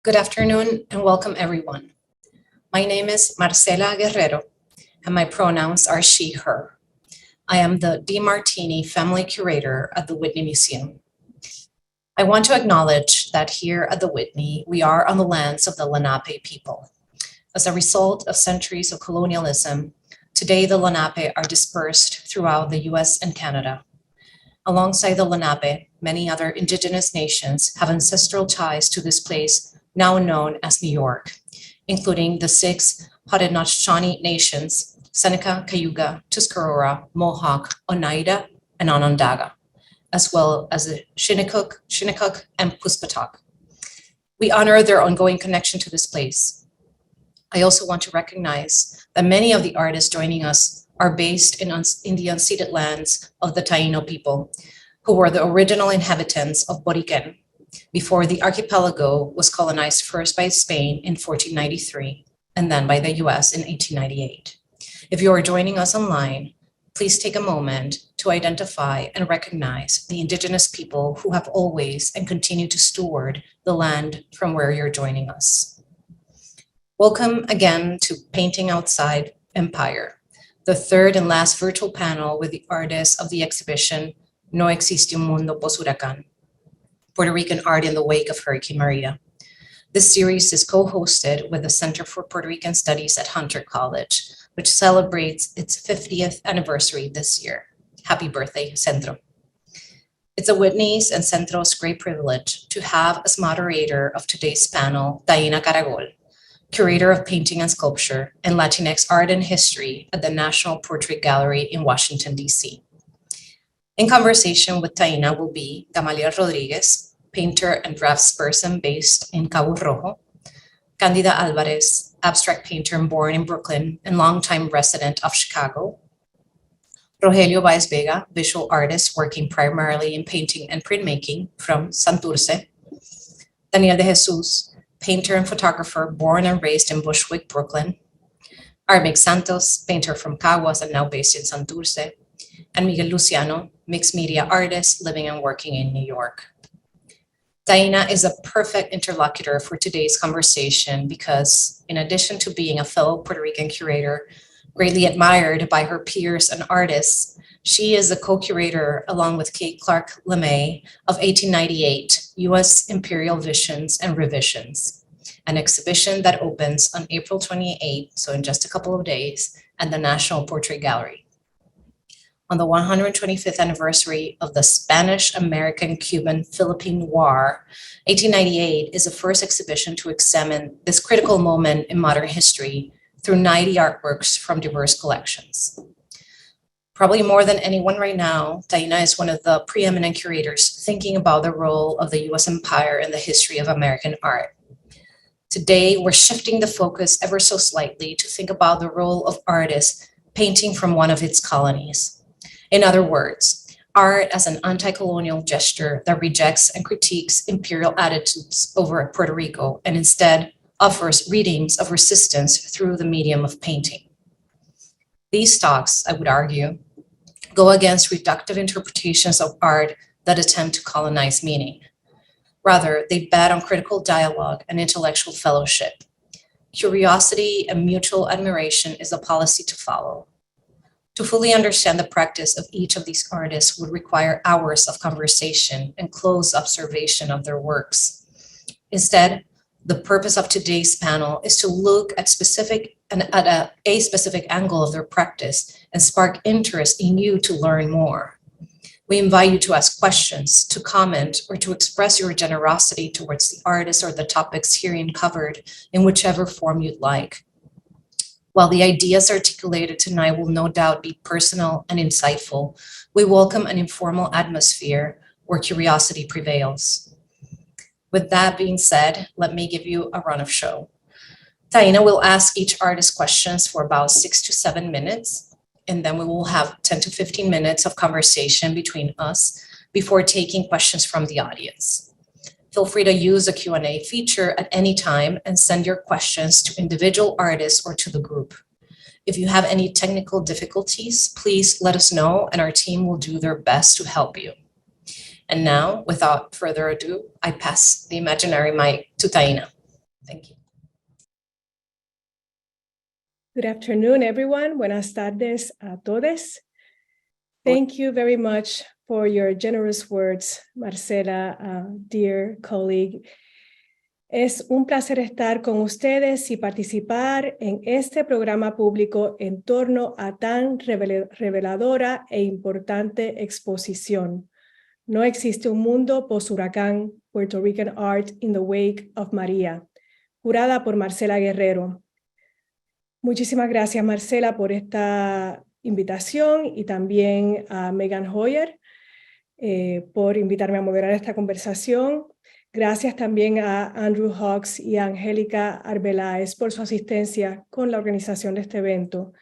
Good afternoon and welcome everyone. My name is Marcela Guerrero and my pronouns are she, her. I am the Di Martini Family Curator at the Whitney Museum. I want to acknowledge that here at the Whitney, we are on the lands of the Lenape people. As a result of centuries of colonialism, today the Lenape are dispersed throughout the US and Canada. Alongside the Lenape, many other indigenous nations have ancestral ties to this place now known as New York, including the 6 Haudenosaunee nations, Seneca, Cayuga, Tuscarora, Mohawk, Oneida, and Onondaga, as well as the Shinnecock, and Puspatok. We honor their ongoing connection to this place. I also want to recognize that many of the artists joining us are based in the unceded lands of the Taíno people, who were the original inhabitants of Boriquen, before the archipelago was colonized first by Spain in 1493 and then by the US in 1898. If you are joining us online, please take a moment to identify and recognize the indigenous people who have always and continue to steward the land from where you're joining us. Welcome again to Painting Outside Empire, the third and last virtual panel with the artists of the exhibition No Existe, Mundo, Poshuracán, Puerto Rican Art in the Wake of Hurricane Maria. This series is co-hosted with the Center for Puerto Rican Studies at Hunter College, which celebrates its 50th anniversary this year. Happy birthday, Centro. It's a Whitney's and Centro's great privilege to have as moderator of today's panel, Taína Caragol, curator of painting and sculpture and Latinx art and history at the National Portrait Gallery in Washington, D.C. In conversation with Taína will be Gamaliel Rodríguez, painter and draftsperson based in Cabo Rojo, Candida Alvarez, abstract painter born in Brooklyn and longtime resident of Chicago, Rogelio Báez Vega, visual artist working primarily in painting and printmaking from Santurce, Danielle De Jesus, painter and photographer born and raised in Bushwick, Brooklyn, Armig Santos, painter from Caguas and now based in Santurce, and Miguel Luciano, mixed media artist living and working in New York. Taína is a perfect interlocutor for today's conversation because, in addition to being a fellow Puerto Rican curator, greatly admired by her peers and artists, she is the co-curator, along with Kate Clark LeMay, of 1898 U.S. Imperial Visions and Revisions, an exhibition that opens on April 28, so in just a couple of days, at the National Portrait Gallery. On the 125th anniversary of the Spanish-American-Cuban-Philippine War, 1898 is the first exhibition to examine this critical moment in modern history through 90 artworks from diverse collections. Probably more than anyone right now, Taína is one of the preeminent curators thinking about the role of the US empire in the history of American art. Today, we're shifting the focus ever so slightly to think about the role of artists painting from one of its colonies. In other words, art as an anti-colonial gesture that rejects and critiques imperial attitudes over Puerto Rico and instead offers readings of resistance through the medium of painting. These talks, I would argue, go against reductive interpretations of art that attempt to colonize meaning. Rather, they bet on critical dialogue and intellectual fellowship. Curiosity and mutual admiration is a policy to follow. To fully understand the practice of each of these artists would require hours of conversation and close observation of their works. Instead, the purpose of today's panel is to look at a specific angle of their practice and spark interest in you to learn more. We invite you to ask questions, to comment, or to express your generosity towards the artist or the topics herein covered in whichever form you'd like. While the ideas articulated tonight will no doubt be personal and insightful, we welcome an informal atmosphere where curiosity prevails. With that being said, let me give you a run of show. Taína will ask each artist questions for about 6 to 7 minutes, and then we will have 10 to 15 minutes of conversation between us before taking questions from the audience. Feel free to use the Q&A feature at any time and send your questions to individual artists or to the group. If you have any technical difficulties, please let us know and our team will do their best to help you. And now, without further ado, I pass the imaginary mic to Taína. Thank you. Good afternoon, everyone. Buenas tardes a todos. Thank you very much for your generous words, Marcela, dear colleague. Es un placer estar con ustedes y participar en este programa público en torno a tan reveladora e importante exposición. No existe un mundo poshuracán, Puerto Rican Art in the Wake of María, curada por Marcela Guerrero. Muchísimas gracias, Marcela, por esta invitación y también a Megan Hoyer por invitarme a moderar esta conversación. Gracias también a Andrew Hawks y a Angélica Arbeláez por su asistencia con la organización de este evento.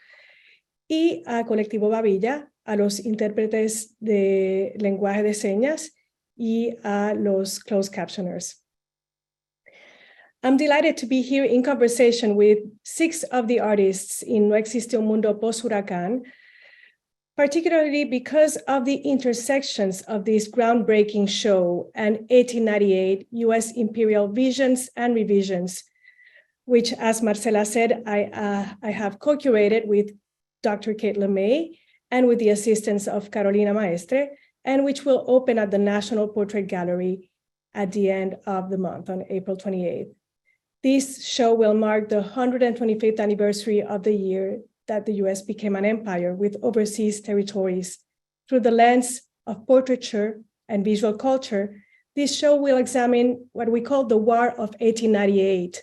Y a Colectivo Babilla, a los intérpretes de lenguaje de señas y a los closed captioners. I'm delighted to be here in conversation with 6 of the artists in No Existe un Mundo Poshuracán, particularly because of the intersections of this groundbreaking show and 1898 US Imperial Visions and Revisions, which, as Marcela said, I have co-curated with Dr. Kate LeMay and with the assistance of Carolina Maestre, and which will open at the National Portrait Gallery at the end of the month on April 28th. This show will mark the 125th anniversary of the year that the US became an empire with overseas territories. Through the lens of portraiture and visual culture, this show will examine what we call the War of 1898,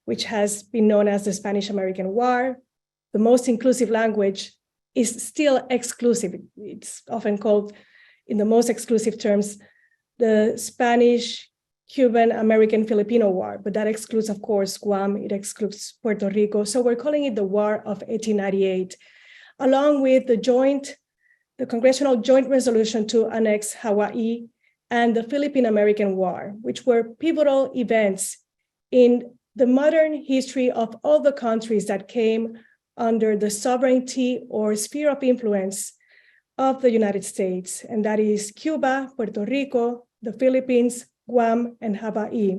which has been known as the Spanish-American War. The most inclusive language is still exclusive. It's often called, in the most exclusive terms, the Spanish, Cuban, American, Filipino War, but that excludes, of course, Guam, it excludes Puerto Rico. So we're calling it the War of 1898, along with the Congressional Joint Resolution to annex Hawaii and the Philippine-American War, which were pivotal events in the modern history of all the countries that came under the sovereignty or sphere of influence of the United States, and that is Cuba, Puerto Rico, the Philippines, Guam, and Hawaii.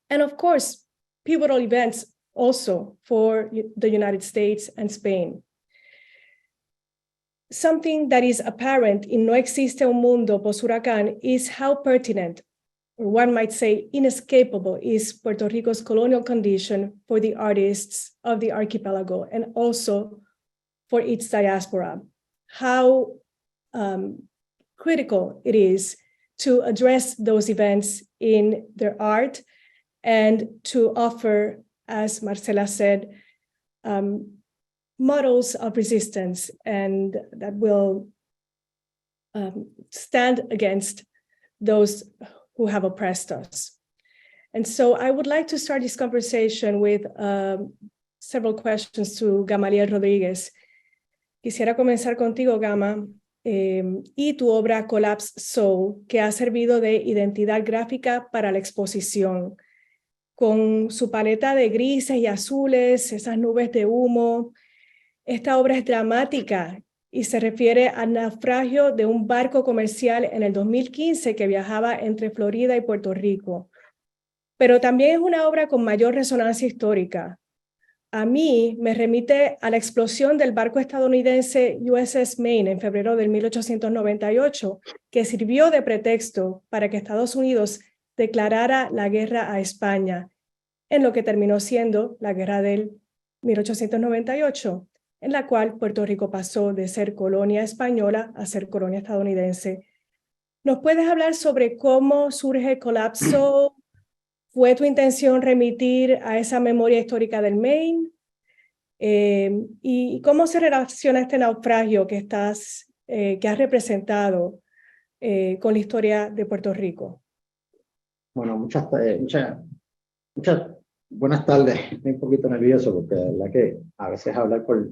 And of course, pivotal events also for the United States and Spain. Something that is apparent in No Existe un Mundo Poshuracán is how pertinent, or one might say inescapable, is Puerto Rico's colonial condition for the artists of the archipelago and also for its diaspora. How critical it is to address those events in their art and to offer, as Marcela said, models of resistance and that will stand against those who have oppressed us. And so I would like to start this conversation with several questions to Gamaliel Rodríguez. Quisiera comenzar contigo, Gama, y tu obra Collapse Soul, que ha servido de identidad gráfica para la exposición, con su paleta de grises y azules, esas nubes de humo. Esta obra es dramática y se refiere al naufragio de un barco comercial en el 2015 que viajaba entre Florida y Puerto Rico. Pero también es una obra con mayor resonancia histórica. A mí me remite a la explosión del barco estadounidense USS Maine en febrero de 1898, que sirvió de pretexto para que Estados Unidos declarara la guerra a España, en lo que terminó siendo la guerra del 1898, en la cual Puerto Rico pasó de ser colonia española a ser colonia estadounidense. ¿Nos puedes hablar sobre cómo surge Colapso? ¿Fue tu intención remitir a esa memoria histórica del Maine? ¿Y cómo se relaciona este naufragio que has representado con la historia de Puerto Rico? Bueno, muchas buenas tardes. Estoy un poquito nervioso porque la verdad que a veces hablar por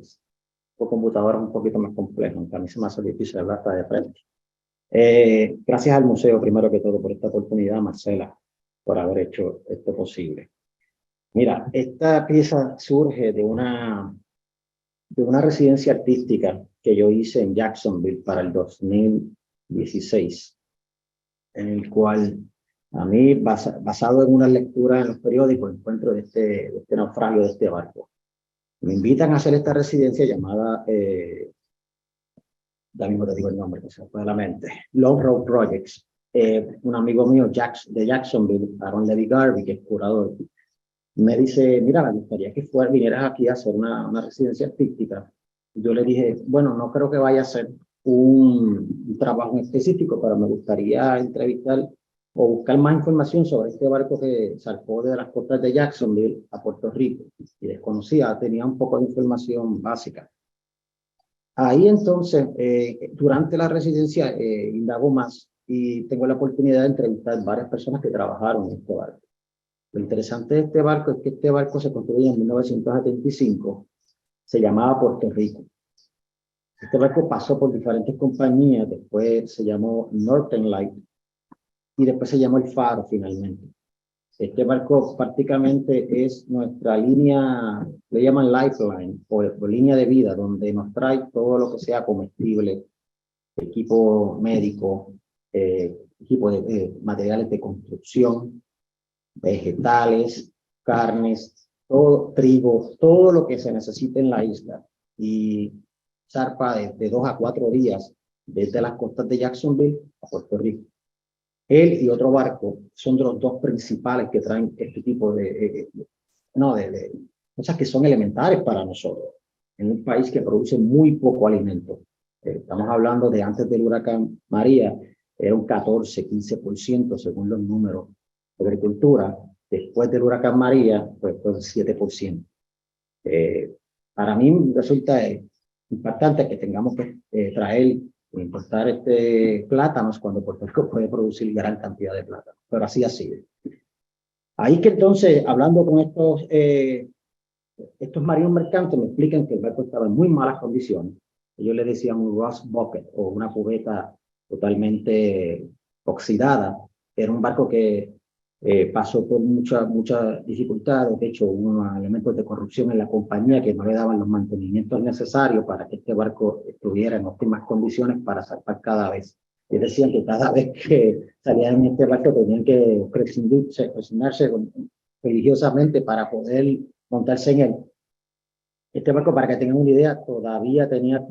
computadora es un poquito más complejo. A mí se me hace difícil hablar hasta de frente. Gracias al museo, primero que todo, por esta oportunidad, Marcela, por haber hecho esto posible. Mira, esta pieza surge de una residencia artística que yo hice en Jacksonville para el 2016, en el cual A mí, basado en una lectura en los periódicos, encuentro de este naufragio de este barco. Me invitan a hacer esta residencia llamada, ya mismo te digo el nombre, que se me fue de la mente, Long Road Projects. Un amigo mío, de Jacksonville, Aaron Levy Garvey, que es curador, me dice, mira, me gustaría que vinieras aquí a hacer una residencia artística. Yo le dije, bueno, no creo que vaya a ser un trabajo específico, pero me gustaría entrevistar o buscar más información sobre este barco que zarpó de las costas de Jacksonville a Puerto Rico. Y desconocía, tenía un poco de información básica. Ahí entonces, durante la residencia, indago más y tengo la oportunidad de entrevistar varias personas que trabajaron en este barco. Lo interesante de este barco es que este barco se construyó en 1975, se llamaba Puerto Rico. Este barco pasó por diferentes compañías, después se llamó Northern Light y después se llamó el Faro finalmente. Este barco prácticamente es nuestra línea, le llaman lifeline o línea de vida, donde nos trae todo lo que sea comestible, equipo médico, equipo de materiales de construcción, vegetales, carnes, todo, trigo, todo lo que se necesita en la isla. Y zarpa de 2 a 4 días desde las costas de Jacksonville a Puerto Rico. Él y otro barco son de los dos principales que traen este tipo de cosas que son elementales para nosotros, en un país que produce muy poco alimento. Estamos hablando de antes del huracán María, era un 14-15% según los números de agricultura. Después del huracán María, pues fue un 7%. Para mí resulta impactante que tengamos que traer o importar plátanos cuando Puerto Rico puede producir gran cantidad de plátanos, pero así ha sido. Ahí que entonces, hablando con estos marinos mercantes, me explican que el barco estaba en muy malas condiciones. Ellos le decían un rust bucket o una cubeta totalmente oxidada. Era un barco que pasó por muchas dificultades. De hecho, hubo unos elementos de corrupción en la compañía que no le daban los mantenimientos necesarios para que este barco estuviera en óptimas condiciones para zarpar cada vez. Y decían que cada vez que salían en este barco tenían que presionarse religiosamente para poder montarse en él. Este barco, para que tengan una idea, todavía tenía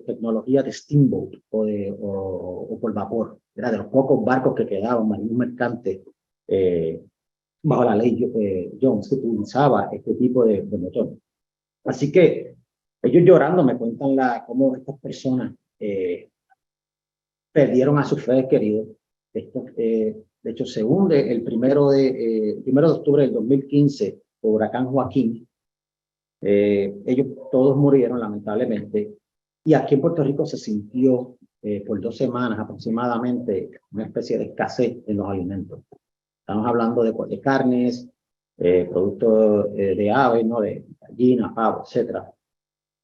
tecnología de steamboat o por vapor. Era de los pocos barcos que quedaban, marinos mercantes, bajo la ley Jones, que utilizaba este tipo de motor. Así que ellos llorando me cuentan cómo estas personas perdieron a sus seres queridos. De hecho, se hunde el 1 de octubre del 2015 por huracán Joaquín. Ellos todos murieron, lamentablemente. Y aquí en Puerto Rico se sintió por 2 semanas aproximadamente una especie de escasez en los alimentos. Estamos hablando de carnes, productos de aves, ¿no? De gallinas, pavos, etcétera.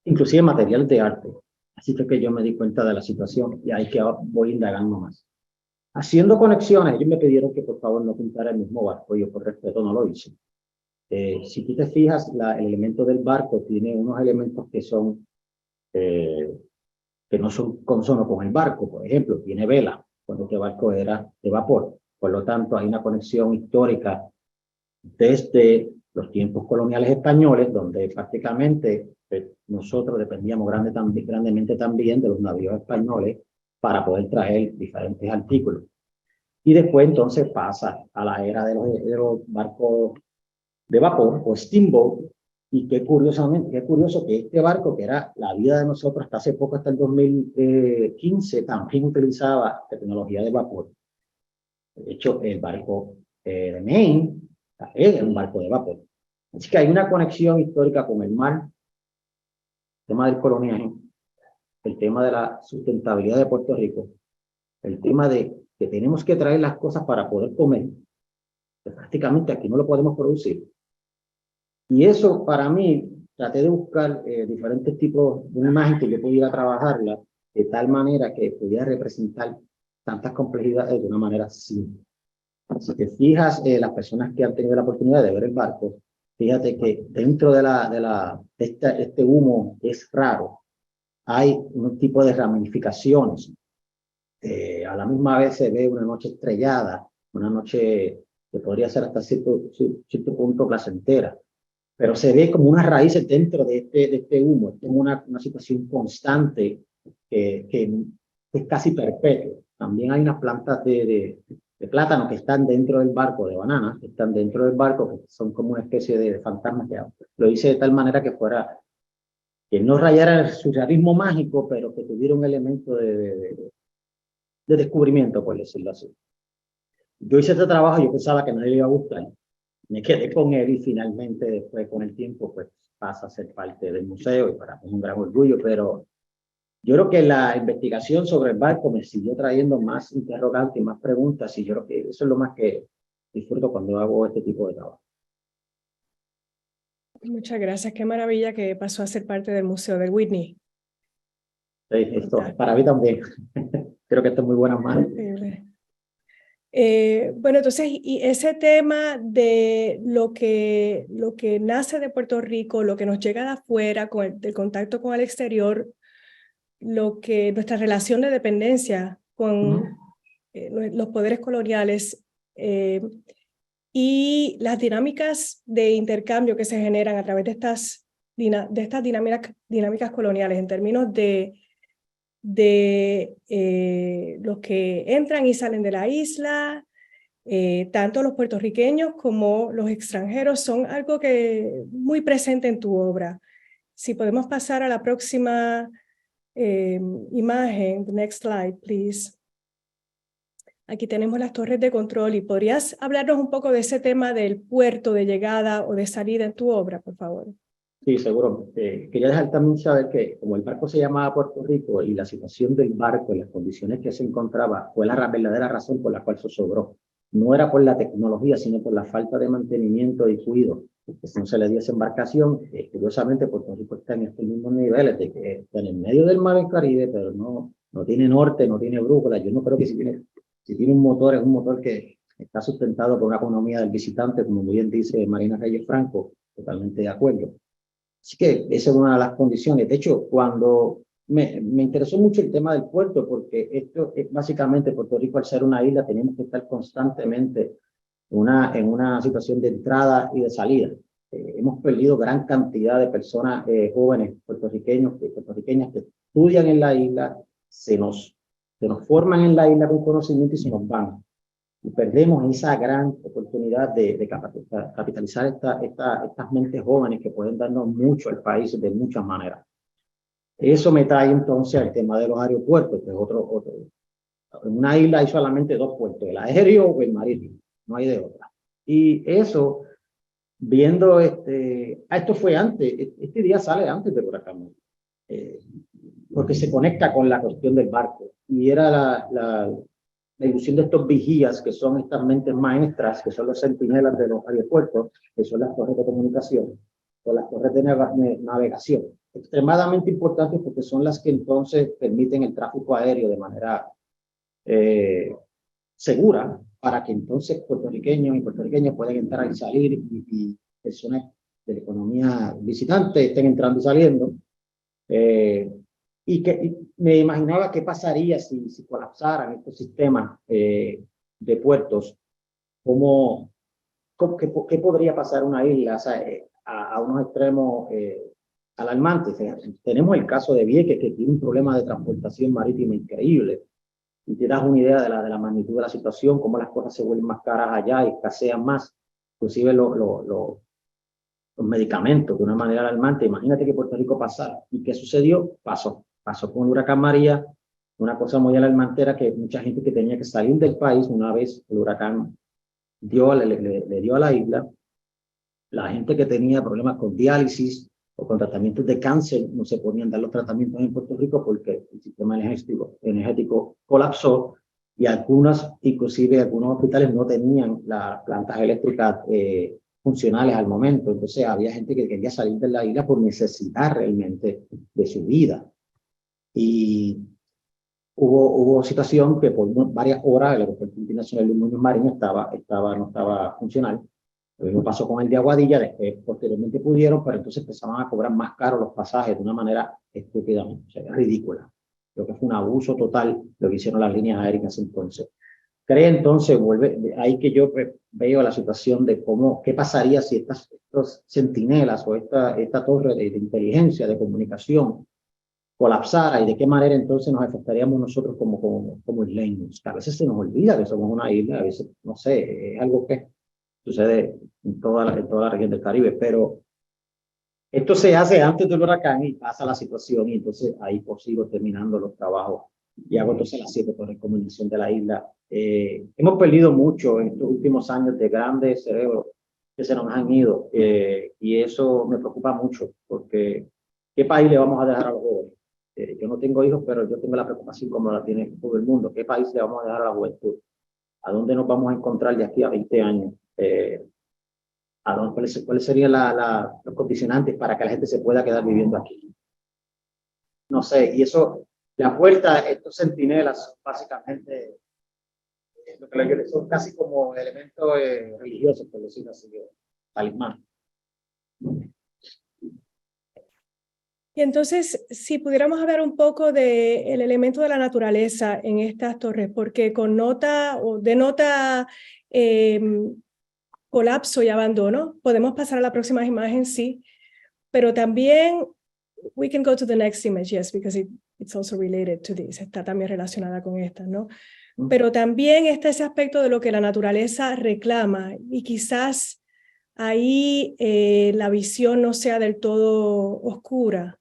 Inclusive materiales de arte. Así fue que yo me di cuenta de la situación y ahí que voy indagando más. Haciendo conexiones, ellos me pidieron que por favor no pintara el mismo barco. Yo por respeto no lo hice. Si tú te fijas, el elemento del barco tiene unos elementos que no son consonos con el barco. Por ejemplo, tiene vela, cuando este barco era de vapor. Por lo tanto, hay una conexión histórica desde los tiempos coloniales españoles, donde prácticamente nosotros dependíamos grandemente también de los navíos españoles para poder traer diferentes artículos. Y después entonces pasa a la era de los barcos de vapor o steamboat, y qué curioso que este barco, que era la vida de nosotros hasta hace poco, hasta el 2015, también utilizaba tecnología de vapor. De hecho, el barco de Maine es un barco de vapor. Así que hay una conexión histórica con el mar, el tema del colonial, el tema de la sustentabilidad de Puerto Rico, el tema de que tenemos que traer las cosas para poder comer, que prácticamente aquí no lo podemos producir. Y eso para mí, traté de buscar diferentes tipos de una imagen que yo pudiera trabajarla de tal manera que pudiera representar tantas complejidades de una manera simple. Si te fijas, las personas que han tenido la oportunidad de ver el barco, fíjate que dentro de este humo que es raro, hay un tipo de ramificaciones. A la misma vez se ve una noche estrellada una noche que podría ser hasta cierto punto placentera, pero se ve como unas raíces dentro de este humo, es como una situación constante que es casi perpetua. También hay unas plantas de plátano que están dentro del barco, de bananas, que están dentro del barco, que son como una especie de fantasmas que lo hice de tal manera que no rayara el surrealismo mágico, pero que tuviera un elemento de descubrimiento, por decirlo así. Yo hice este trabajo, yo pensaba que nadie le iba a gustar, me quedé con él y finalmente después con el tiempo pues pasa a ser parte del museo y para mí es un gran orgullo, pero yo creo que la investigación sobre el barco me siguió trayendo más interrogantes y más preguntas y yo creo que eso es lo más que disfruto cuando hago este tipo de trabajo. Muchas gracias. Qué maravilla que pasó a ser parte del Museo del Whitney. Sí, esto para mí también. Creo que esto es muy buena manos. Bueno, entonces, y ese tema de lo que nace de Puerto Rico, lo que nos llega de afuera, del contacto con el exterior, nuestra relación de dependencia con los poderes coloniales y las dinámicas de intercambio que se generan a través de estas dinámicas coloniales en términos de los que entran y salen de la isla, tanto los puertorriqueños como los extranjeros, son algo que muy presente en tu obra. Si podemos pasar a la próxima imagen, the next slide, please. Aquí tenemos las torres de control y ¿podrías hablarnos un poco de ese tema del puerto de llegada o de salida en tu obra, por favor? Sí, seguro. Quería dejar también saber que como el barco se llamaba Puerto Rico y la situación del barco y las condiciones que se encontraba fue la verdadera razón por la cual se sobró. No era por la tecnología, sino por la falta de mantenimiento y cuidado. Que si no se le dio esa embarcación, curiosamente Puerto Rico está en estos mismos niveles de que está en el medio del mar del Caribe, pero no tiene norte, no tiene brújula. Yo no creo que si tiene un motor, es un motor que está sustentado por una economía del visitante, como muy bien dice Marina Reyes Franco, totalmente de acuerdo. Así que esa es una de las condiciones. De hecho, cuando me interesó mucho el tema del puerto, porque esto es básicamente Puerto Rico, al ser una isla, tenemos que estar constantemente en una situación de entrada y de salida. Hemos perdido gran cantidad de personas jóvenes puertorriqueñas que estudian en la isla, se nos forman en la isla con conocimiento y se nos van. Y perdemos esa gran oportunidad de capitalizar estas mentes jóvenes que pueden darnos mucho al país de muchas maneras. Eso me trae entonces al tema de los aeropuertos, que es otro. En una isla hay solamente dos puertos, el aéreo o el marítimo, no hay de otra. Y eso, viendo esto fue antes, este día sale antes del huracán, porque se conecta con la cuestión del barco. Y era la ilusión de estos vigías, que son estas mentes maestras, que son los centinelas de los aeropuertos, que son las torres de comunicación o las torres de navegación. Extremadamente importantes porque son las que entonces permiten el tráfico aéreo de manera segura, para que entonces puertorriqueños y puertorriqueñas puedan entrar y salir y personas de la economía visitante estén entrando y saliendo. Y me imaginaba qué pasaría si colapsaran estos sistemas de puertos, qué podría pasar una isla, o sea, a unos extremos alarmantes. Tenemos el caso de Vieques, que tiene un problema de transportación marítima increíble, y te das una idea de la magnitud de la situación, cómo las cosas se vuelven más caras allá y escasean más, inclusive los medicamentos de una manera alarmante. Imagínate que Puerto Rico pasara. ¿Y qué sucedió? Pasó con el huracán María, una cosa muy alarmante era que mucha gente que tenía que salir del país una vez el huracán le dio a la isla, la gente que tenía problemas con diálisis o con tratamientos de cáncer no se podían dar los tratamientos en Puerto Rico porque el sistema energético colapsó y inclusive algunos hospitales no tenían las plantas eléctricas funcionales al momento. Entonces había gente que quería salir de la isla por necesidad realmente de su vida. Y hubo situación que por varias horas el aeropuerto internacional de Muñoz Marín no estaba funcional. Lo mismo pasó con el de Aguadilla, después posteriormente pudieron, pero entonces empezaban a cobrar más caros los pasajes de una manera estúpidamente, o sea, ridícula. Creo que fue un abuso total lo que hicieron las líneas aéreas entonces. crea entonces, vuelve, ahí que yo veo la situación de cómo, qué pasaría si estos centinelas o esta torre de inteligencia, de comunicación, colapsara y de qué manera entonces nos afectaríamos nosotros como isleños. A veces se nos olvida que somos una isla, a veces, no sé, es algo que sucede en toda la región del Caribe, pero esto se hace antes del huracán y pasa la situación y entonces ahí sigo terminando los trabajos y hago entonces las 7 torres de comunicación de la isla. Hemos perdido mucho en estos últimos años de grandes cerebros que se nos han ido y eso me preocupa mucho porque ¿qué país le vamos a dejar a los jóvenes? Yo no tengo hijos, pero yo tengo la preocupación como la tiene todo el mundo. ¿Qué país le vamos a dejar a la juventud? ¿A dónde nos vamos a encontrar de aquí a 20 años? ¿Cuáles serían los condicionantes para que la gente se pueda quedar viviendo aquí? No sé, y eso, la puerta, estos centinelas, básicamente, lo que son casi como elementos religiosos, por decirlo así, talismán. Y entonces, si pudiéramos hablar un poco del elemento de la naturaleza en estas torres, porque connota o denota colapso y abandono. Podemos pasar a la próxima imagen, sí, pero también, we can go to the next image, yes, because it's also related to this, está también relacionada con esta, ¿no? Pero también está ese aspecto de lo que la naturaleza reclama y quizás ahí la visión no sea del todo oscura.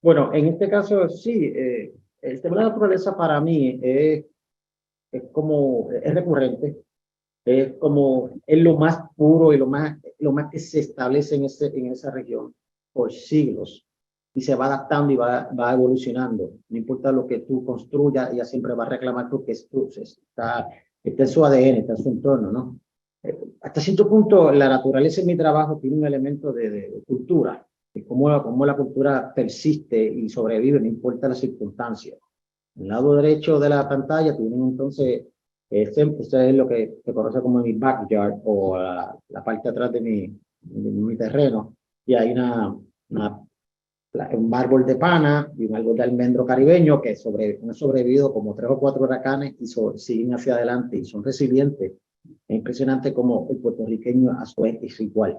Bueno, en este caso sí, el tema de la naturaleza para mí es recurrente, es lo más puro y lo más que se establece en esa región por siglos y se va adaptando y va evolucionando. No importa lo que tú construyas, ella siempre va a reclamar porque está en su ADN, está en su entorno, ¿no? Hasta cierto punto, la naturaleza en mi trabajo tiene un elemento de cultura, de cómo la cultura persiste y sobrevive, no importa las circunstancias. En el lado derecho de la pantalla tienen entonces, este es lo que se conoce como mi backyard o la parte de atrás de mi terreno, y hay un árbol de pana y un árbol de almendro caribeño que han sobrevivido como 3 o 4 huracanes y siguen hacia adelante y son resilientes. Es impresionante como el puertorriqueño a su vez es igual.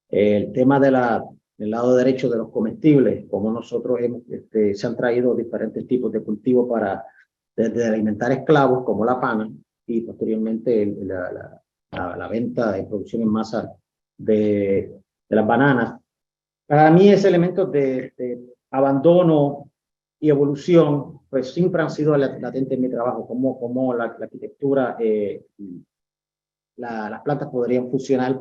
El tema del lado derecho de los comestibles, como nosotros se han traído diferentes tipos de cultivos desde alimentar esclavos como la pana y posteriormente la venta de producción en masa de las bananas. Para mí ese elemento de abandono y evolución pues siempre han sido latentes en mi trabajo, como la arquitectura, las plantas podrían funcionar.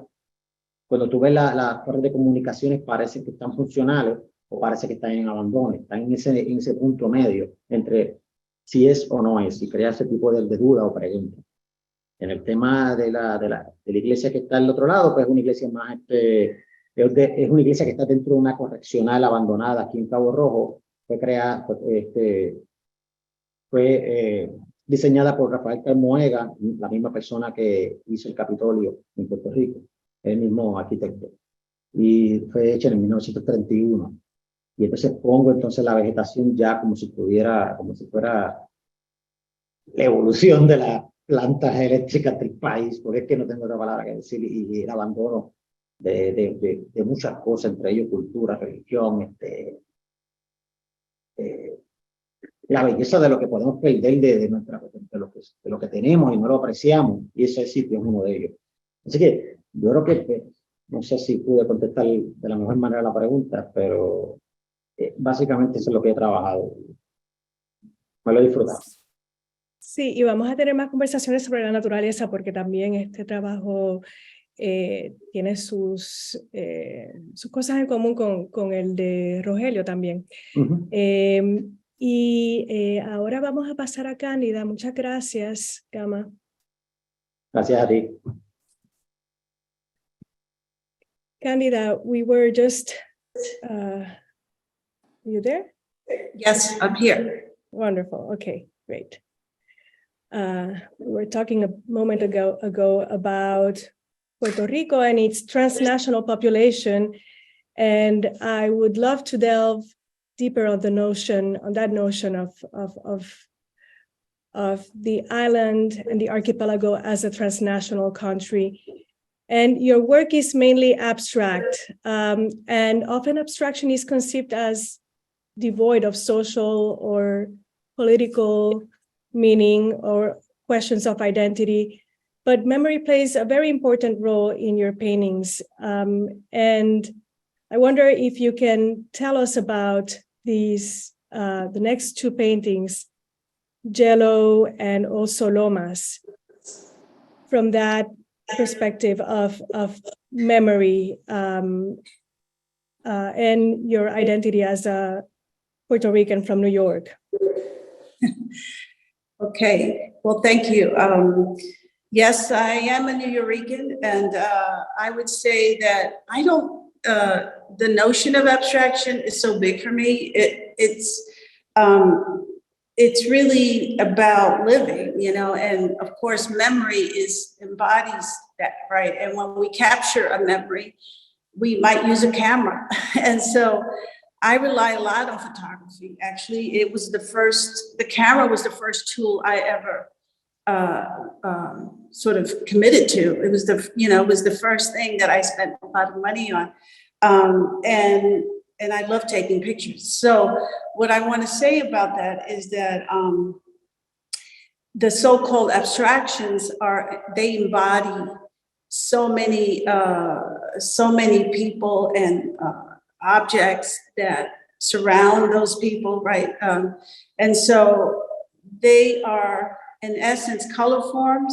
Cuando tú ves las torres de comunicaciones parece que están funcionales o parece que están en abandono, están en ese punto medio entre si es o no es, y crea ese tipo de duda o pregunta. En el tema de la iglesia que está al otro lado, pues es una iglesia más, es una iglesia que está dentro de una correccional abandonada aquí en Cabo Rojo, fue diseñada por Rafael Carmoega, la misma persona que hizo el Capitolio en Puerto Rico, el mismo arquitecto, y fue hecha en 1931. Y entonces pongo entonces la vegetación ya como si fuera la evolución de las plantas eléctricas del país, porque es que no tengo otra palabra que decir, y el abandono de muchas cosas, entre ellos cultura, religión, la belleza de lo que podemos perder de lo que tenemos y no lo apreciamos, y ese sitio es uno de ellos. Así que yo creo que no sé si pude contestar de la mejor manera la pregunta, pero básicamente eso es lo que he trabajado. Me lo he disfrutado. Sí, y vamos a tener más conversaciones sobre la naturaleza porque también este trabajo tiene sus cosas en común con el de Rogelio también. Ahora vamos a pasar a Candida. Muchas gracias, Gama. Gracias a ti. Candida, we were just, you there? Yes, I'm here. Wonderful. Okay, great. We were talking a moment ago about Puerto Rico and its transnational population, and I would love to delve deeper on that notion of of the island and the archipelago as a transnational country. And your work is mainly abstract, and often abstraction is conceived as devoid of social or political meaning or questions of identity. But memory plays a very important role in your paintings. And I wonder if you can tell us about these, the next two paintings, Jello and also Lomas, from that perspective of memory and your identity as a Puerto Rican from New York. Okay, well, thank you. Yes, I am a New Yorican, and I would say that I don't, the notion of abstraction is so big for me. It's really about living, you know, and of course, memory embodies that, right? And when we capture a memory, we might use a camera. And so I rely a lot on photography. Actually, the camera was the first tool I ever sort of committed to. It was the first thing that I spent a lot of money on. And I love taking pictures. So what I want to say about that is that the so-called abstractions they embody so many people and objects that surround those people, right? And so they are, in essence, color forms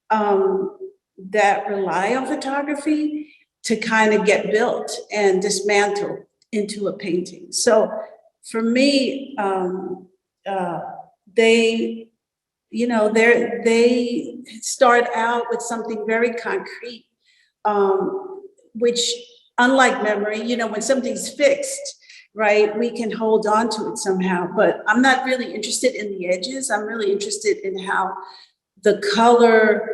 that rely on photography to kind of get built and dismantled into a painting. So for me, they start out with something very concrete, which, unlike memory, you know, when something's fixed, right, we can hold on to it somehow. But I'm not really interested in the edges. I'm really interested in how the color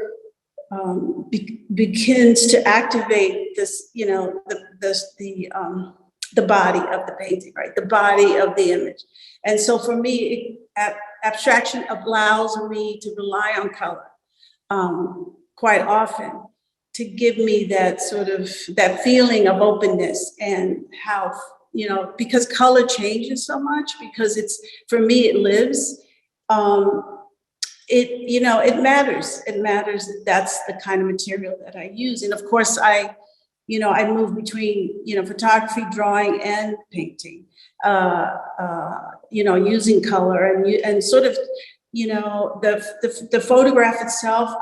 begins to activate this, you know, the body of the painting, right? The body of the image. And so for me, abstraction allows me to rely on color quite often to give me that sort of, that feeling of openness, and how, you know, because color changes so much, because for me, it lives. It matters. It matters that that's the kind of material that I use. And of course, I move between, you know, photography, drawing, and painting, using color and sort of, you know, the photograph itself,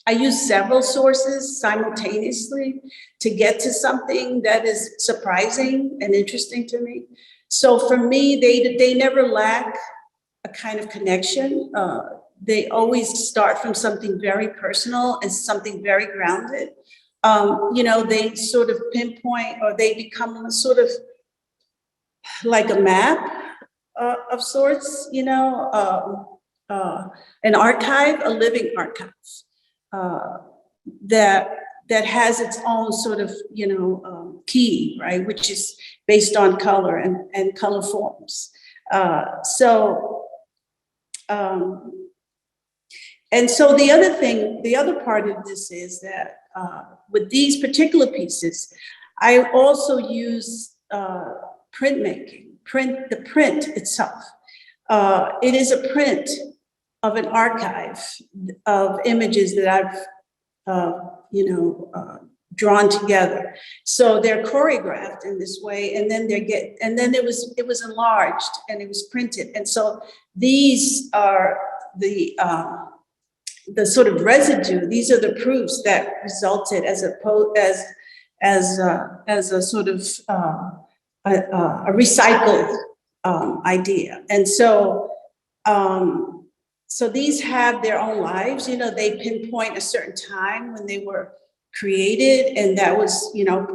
I use several sources simultaneously to get to something that is surprising and interesting to me. So for me, they never lack a kind of connection. They always start from something very personal and something very grounded. They sort of pinpoint, or they become sort of like a map of sorts, you know, an archive, a living archive that has its own sort of, you know, key, right, which is based on color and color forms. And so the other part of this is that with these particular pieces, I also use printmaking, the print itself. It is a print of an archive of images that I've, drawn together. So they're choreographed in this way, and then it was enlarged and it was printed. And so these are the sort of residue. These are the proofs that resulted as a sort of a recycled idea. And so so these have their own lives. You know, they pinpoint a certain time when they were created, and that was, you know,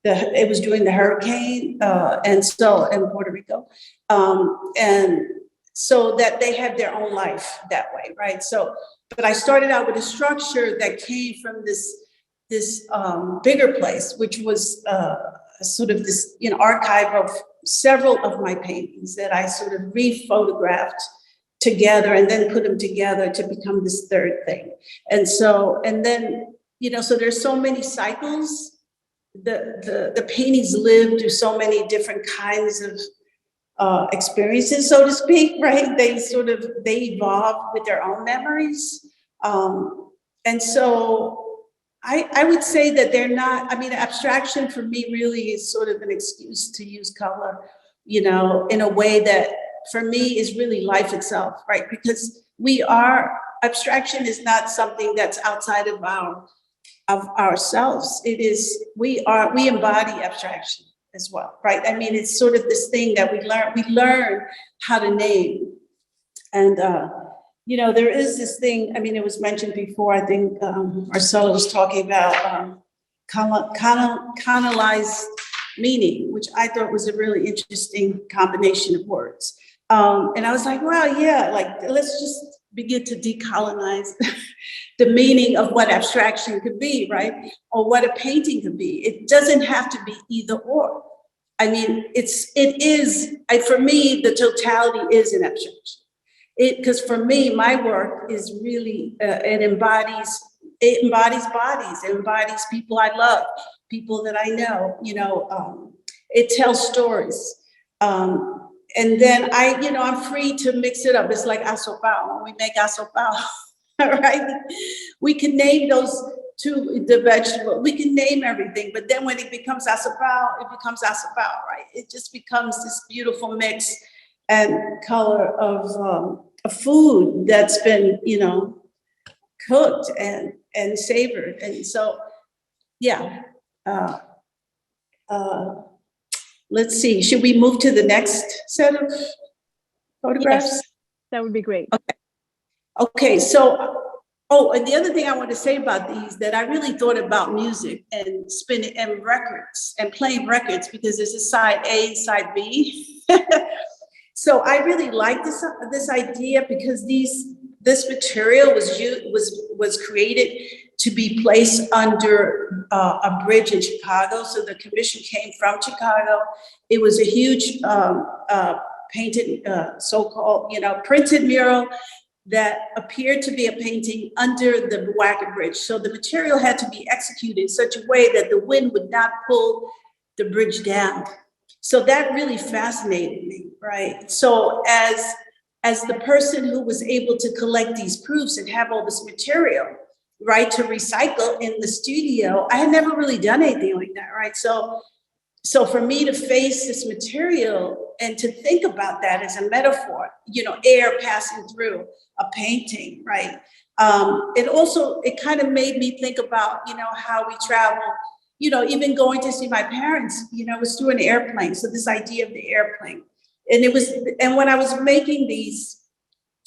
it was during the hurricane, and so in Puerto Rico, and so that they have their own life that way, right? So, but I started out with a structure that came from this bigger place, which was sort of this, you know, archive of several of my paintings that I sort of re-photographed together and then put them together to become this third thing. And so, and then, you know, so there's so many cycles. The paintings live through so many different kinds of experiences, so to speak, right? They evolve with their own memories. And so I would say that they're not, I mean, abstraction for me really is sort of an excuse to use color, you know, in a way that for me is really life itself, right? Because abstraction is not something that's outside of ourselves. It is, we embody abstraction as well, right? I mean, it's sort of this thing that we learn how to name. And, you know, there is this thing, I mean, it was mentioned before, I think Marcelo was talking about colonized meaning, which I thought was a really interesting combination of words. And I was like, well, yeah, like, let's just begin to decolonize the meaning of what abstraction could be, right? Or what a painting could be. It doesn't have to be either or. I mean, for me, the totality is an abstraction. Because for me, my work is really, it embodies bodies, it embodies people I love, people that I know, you know, it tells stories. And then I'm free to mix it up. It's like asopao, when we make asopao, right? We can name the vegetable, we can name everything, but then when it becomes asopao, it becomes asopao, right? It just becomes this beautiful mix and color of a food that's been, you know, cooked and savored. And so, yeah. Let's see, should we move to the next set of photographs? Yes, that would be great. Okay, so, and the other thing I want to say about these, that I really thought about music and spinning and records and playing records, because there's a side A and side B. So I really like this idea, because this material was created to be placed under a bridge in Chicago. So the commission came from Chicago. It was a huge painted, so-called, you know, printed mural that appeared to be a painting under the Wacker Bridge. So the material had to be executed in such a way that the wind would not pull the bridge down. So that really fascinated me, right? So as the person who was able to collect these proofs and have all this material, right, to recycle in the studio, I had never really done anything like that, right? So for me to face this material and to think about that as a metaphor, you know, air passing through a painting, right? It kind of made me think about, you know, how we travel, you know, even going to see my parents, you know, it was through an airplane. So this idea of the airplane. And when I was making these,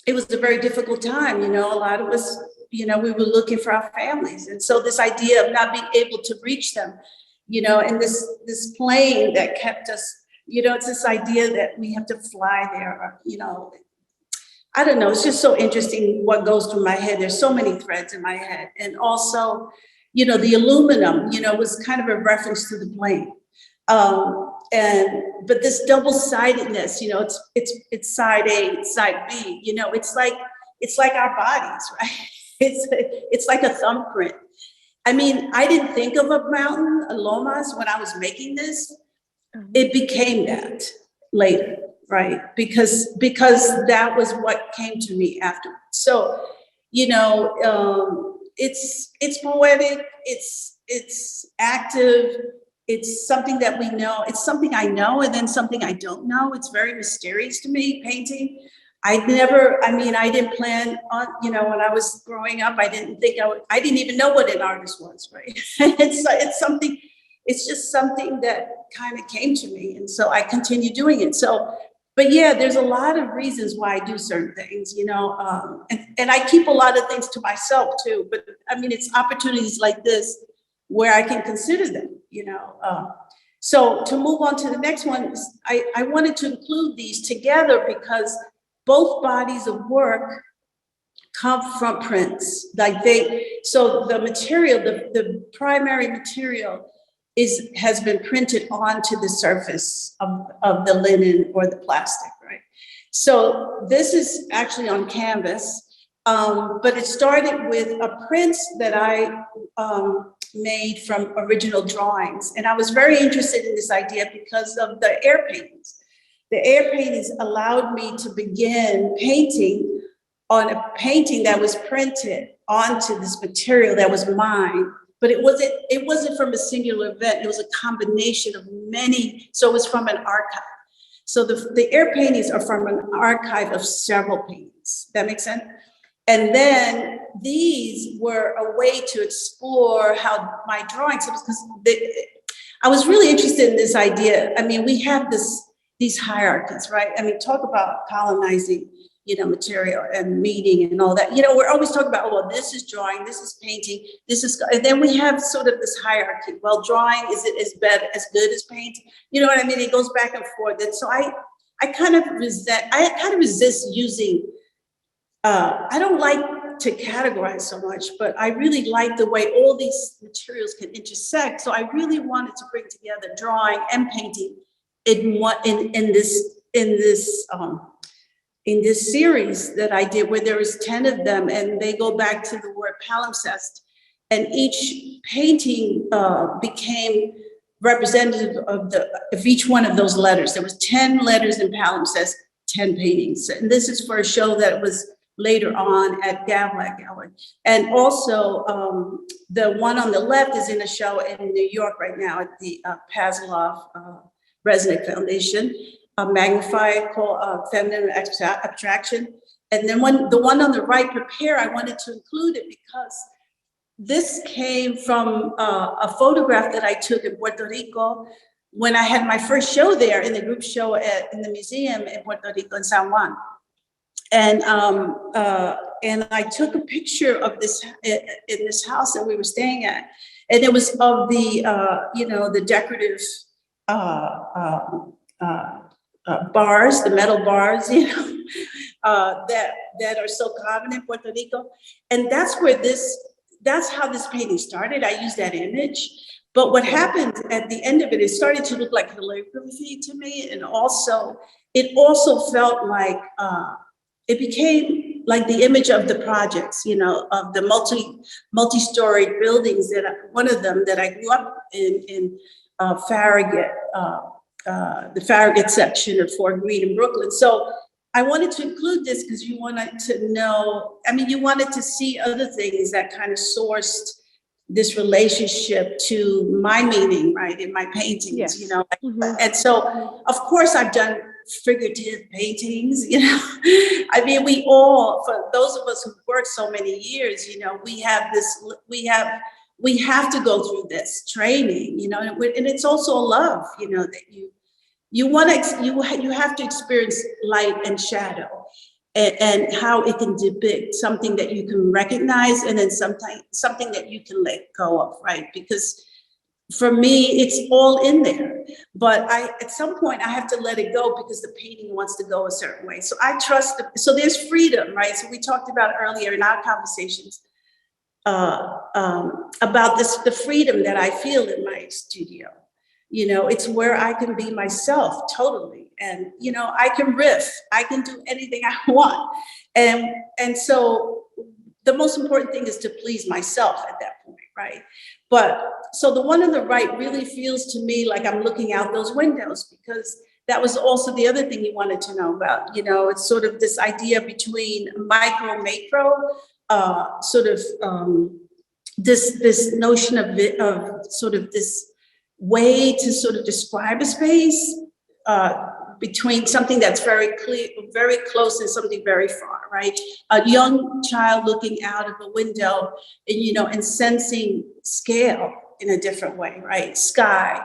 it was a very difficult time, you know, a lot of us, you know, we were looking for our families. And so this idea of not being able to reach them, you know, and this plane that kept us, you know, it's this idea that we have to fly there, or, you know, I don't know, it's just so interesting what goes through my head. There's so many threads in my head. And also, you know, the aluminum, you know, was kind of a reference to the plane. But this double-sidedness, you know, it's side A, it's side B, you know, it's like our bodies, right? It's like a thumbprint. I mean, I didn't think of a mountain, a lomas, when I was making this. It became that later, right? Because that was what came to me afterwards. So, you know, it's poetic, it's active, it's something that we know, it's something I know and then something I don't know. It's very mysterious to me, painting. I didn't plan on, you know, when I was growing up, I didn't even know what an artist was, right? It's just something that kind of came to me. And so I continue doing it. So, but yeah, there's a lot of reasons why I do certain things, you know, and I keep a lot of things to myself too. But I mean, it's opportunities like this where I can consider them, you know. So to move on to the next one, I wanted to include these together because both bodies of work come from prints. So the material, the primary material has been printed onto the surface of the linen or the plastic, right? So this is actually on canvas, but it started with a print that I made from original drawings. And I was very interested in this idea because of the air paintings. The air paintings allowed me to begin painting on a painting that was printed onto this material that was mine, but it wasn't from a singular event. It was a combination of many, so it was from an archive. So the air paintings are from an archive of several paintings. That makes sense? And then these were a way to explore how my drawings, because I was really interested in this idea. I mean, we have these hierarchies, right? I mean, talk about colonizing, material and meaning and all that. We're always talking about, oh, well, this is drawing, this is painting, and then we have sort of this hierarchy. Well, drawing, is it as good as painting? You know what I mean? It goes back and forth. And so I kind of resist using, I don't like to categorize so much, but I really like the way all these materials can intersect. So I really wanted to bring together drawing and painting in this series that I did, where there was 10 of them, and they go back to the word palimpsest, and each painting became representative of each one of those letters. There was 10 letters in palimpsest, 10 paintings, and this is for a show that was later on at Gamaliel Gallery. And also, the one on the left is in a show in New York right now at the Pazlov Resnick Foundation. Magnified, called feminine abstraction. And then the one on the right, Prepare, I wanted to include it because this came from a photograph that I took in Puerto Rico when I had my first show there, in the group show in the museum in Puerto Rico, in San Juan. And I took a picture of this in this house that we were staying at. And it was of the decorative bars, the metal bars, that are so common in Puerto Rico. And that's how this painting started. I used that image. But what happened at the end of it, it started to look like calligraphy to me. And it also felt like, it became like the image of the projects, of the multi-storied buildings one of them that I grew up in Farragut, the Farragut section of Fort Greene in Brooklyn. So I wanted to include this because you wanted to know, you wanted to see other things that kind of sourced this relationship to my meaning, right, in my paintings, Yes. Mm-hmm. And so, of course, I've done figurative paintings, we all, for those of us who've worked so many years, we have to go through this training, and it's also a love, that you have to experience light and shadow and how it can depict something that you can recognize and then something that you can let go of, right? Because for me, it's all in there, but at some point I have to let it go because the painting wants to go a certain way. So I trust, so there's freedom, right? So we talked about earlier in our conversations about the freedom that I feel in my studio. It's where I can be myself totally. And, I can riff, I can do anything I want. And so the most important thing is to please myself at that point, right? But so the one on the right really feels to me like I'm looking out those windows, because that was also the other thing you wanted to know about. It's sort of this idea between micro, macro, this notion of sort of this way to sort of describe a space between something that's very clear, very close, and something very far, right? A young child looking out of a window and sensing scale in a different way, right? Sky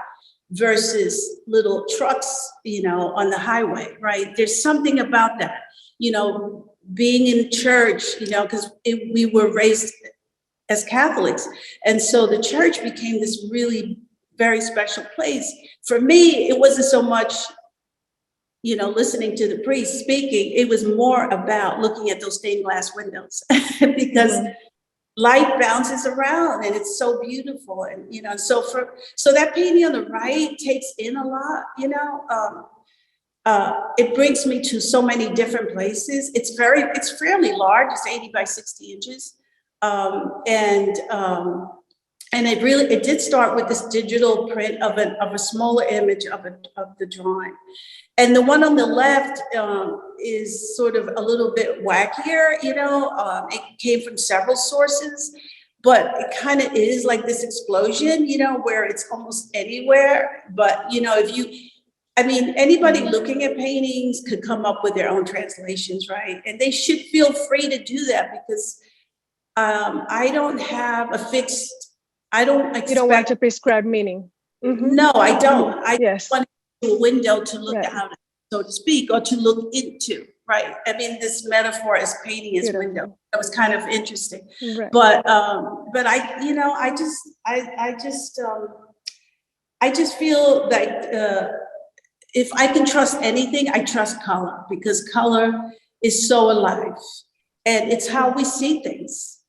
versus little trucks, on the highway, right? There's something about that, being in church, because we were raised as Catholics. And so the church became this really very special place. For me, it wasn't so much, listening to the priest speaking. It was more about looking at those stained glass windows because light bounces around and it's so beautiful. And, so that painting on the right takes in a lot, it brings me to so many different places. It's fairly large. It's 80 by 60 inches. And it did start with this digital print of a smaller image of the drawing. And the one on the left is sort of a little bit wackier, you know, it came from several sources, but it kind of is like this explosion, you know, where it's almost anywhere. But, you know, anybody looking at paintings could come up with their own translations, right? And they should feel free to do that, because I don't have a fixed, I don't expect. You don't want to prescribe meaning. Mm-hmm. No, I don't. I yes. want a window to look Right. out, so to speak, or to look into, right? I mean, this metaphor is painting his Beautiful. window. That was kind of interesting. Right. But I, you know, I just feel like if I can trust anything, I trust color, because color is so alive, and it's how we see things,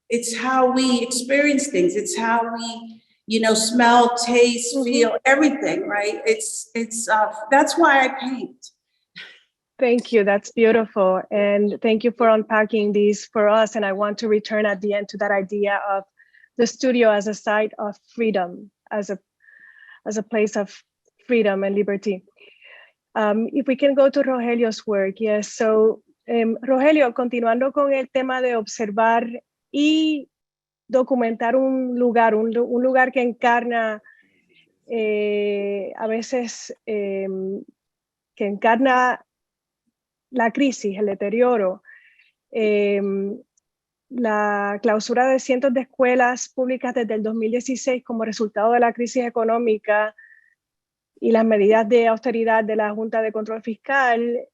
it's how we experience things. It's how we, you know, smell, taste, feel, everything, right? It's that's why I paint. Thank you. That's beautiful. And thank you for unpacking these for us. And I want to return at the end to that idea of the studio as a site of freedom, as a place of freedom and liberty. If we can go to Rogelio's work. Yes. So, Rogelio, continuando con el tema de observar y documentar un lugar que encarna a veces que encarna la crisis, el deterioro, la clausura de cientos de escuelas públicas desde el 2016 como resultado de la crisis económica y las medidas de austeridad de la Junta de Control Fiscal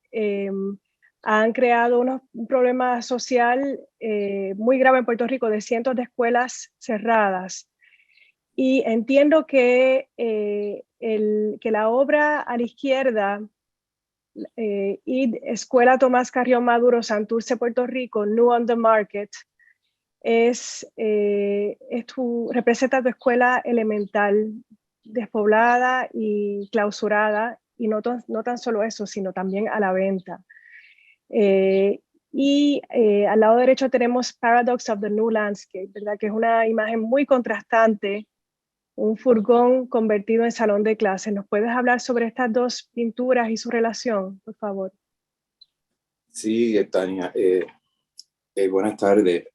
han creado un problema social muy grave en Puerto Rico, de cientos de escuelas cerradas. Y entiendo que la obra a la izquierda, Escuela Tomás Carrión Maduro, Santurce, Puerto Rico, New on the Market, representa tu escuela elemental, despoblada y clausurada, y no tan solo eso, sino también a la venta. Al lado derecho tenemos Paradox of the New Landscape, ¿verdad? Que es una imagen muy contrastante, un furgón convertido en salón de clases. ¿Nos puedes hablar sobre estas dos pinturas y su relación, por favor? Sí, Tania. Buenas tardes.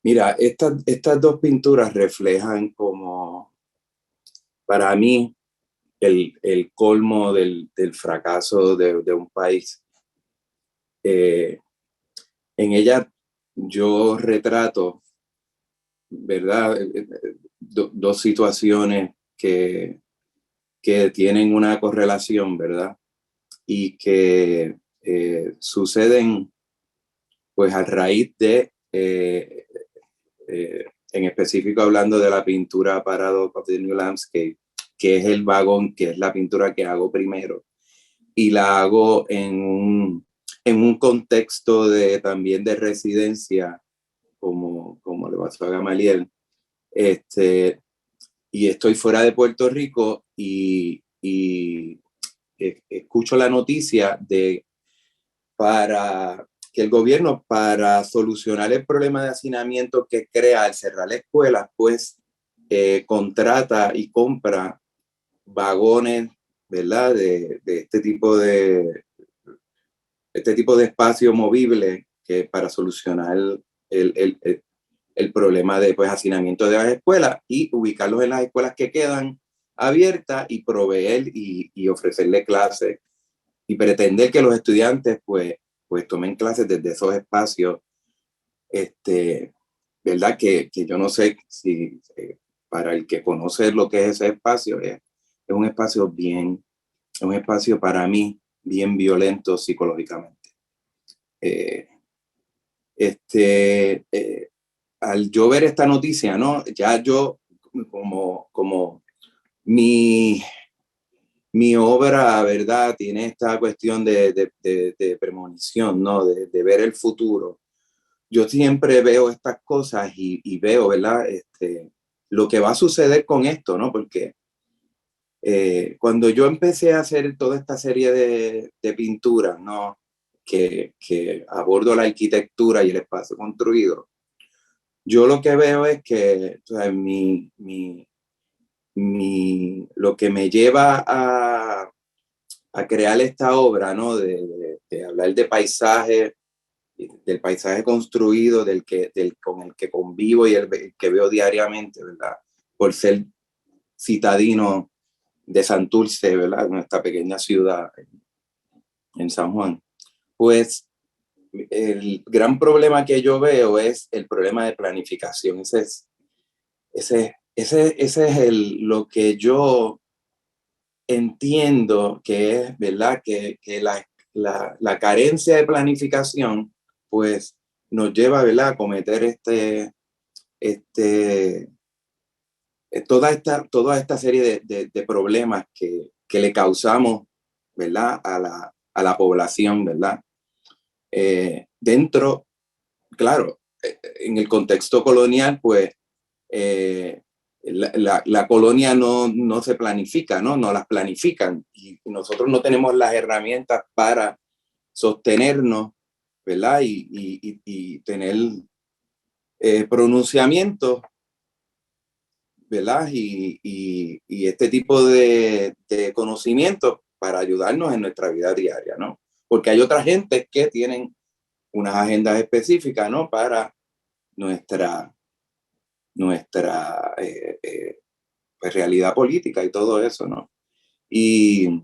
Mira, estas dos pinturas reflejan como, para mí, el colmo del fracaso de un país. En ella yo retrato, ¿verdad? Dos situaciones que tienen una correlación, ¿verdad? Y que suceden pues a raíz de, en específico hablando de la pintura Paradox of the New Landscape, que es el vagón, que es la pintura que hago primero, y la hago en un contexto también de residencia, como le pasó a Gamaliel, y estoy fuera de Puerto Rico y escucho la noticia para que el gobierno, para solucionar el problema de hacinamiento que crea al cerrar la escuela, pues contrata y compra vagones, ¿verdad? De este tipo de espacio movible que para solucionar el problema de pues, hacinamiento de las escuelas y ubicarlos en las escuelas que quedan abiertas y proveer y ofrecerle clases y pretender que los estudiantes pues tomen clases desde esos espacios, ¿verdad? Que yo no sé si para el que conoce lo que es ese espacio, es un espacio para mí bien violento psicológicamente. Al yo ver esta noticia, ¿no? Ya yo como mi obra, ¿verdad? Tiene esta cuestión de premonición, ¿no? De ver el futuro. Yo siempre veo estas cosas y veo, ¿verdad? Lo que va a suceder con esto, ¿no? Porque Cuando yo empecé a hacer toda esta serie de pinturas, ¿no? que abordo la arquitectura y el espacio construido, yo lo que veo es que, o sea, lo que me lleva a crear esta obra, ¿no? De hablar de paisaje, del paisaje construido, con el que convivo y el que veo diariamente, ¿verdad? Por ser citadino de Santurce, ¿verdad? Nuestra pequeña ciudad en San Juan. Pues el gran problema que yo veo es el problema de planificación. Ese es lo que yo entiendo que es, ¿verdad? Que la carencia de planificación, pues, nos lleva, ¿verdad? A cometer toda esta serie de problemas que le causamos, ¿verdad? A la población, ¿verdad? Dentro, claro, en el contexto colonial, pues, la colonia no se planifica, ¿no? No las planifican. Y nosotros no tenemos las herramientas para sostenernos, ¿verdad? Y tener pronunciamientos, ¿verdad? Y este tipo de conocimientos para ayudarnos en nuestra vida diaria, ¿no? Porque hay otras gentes que tienen unas agendas específicas, ¿no? Para nuestra pues, realidad política y todo eso, ¿no? Y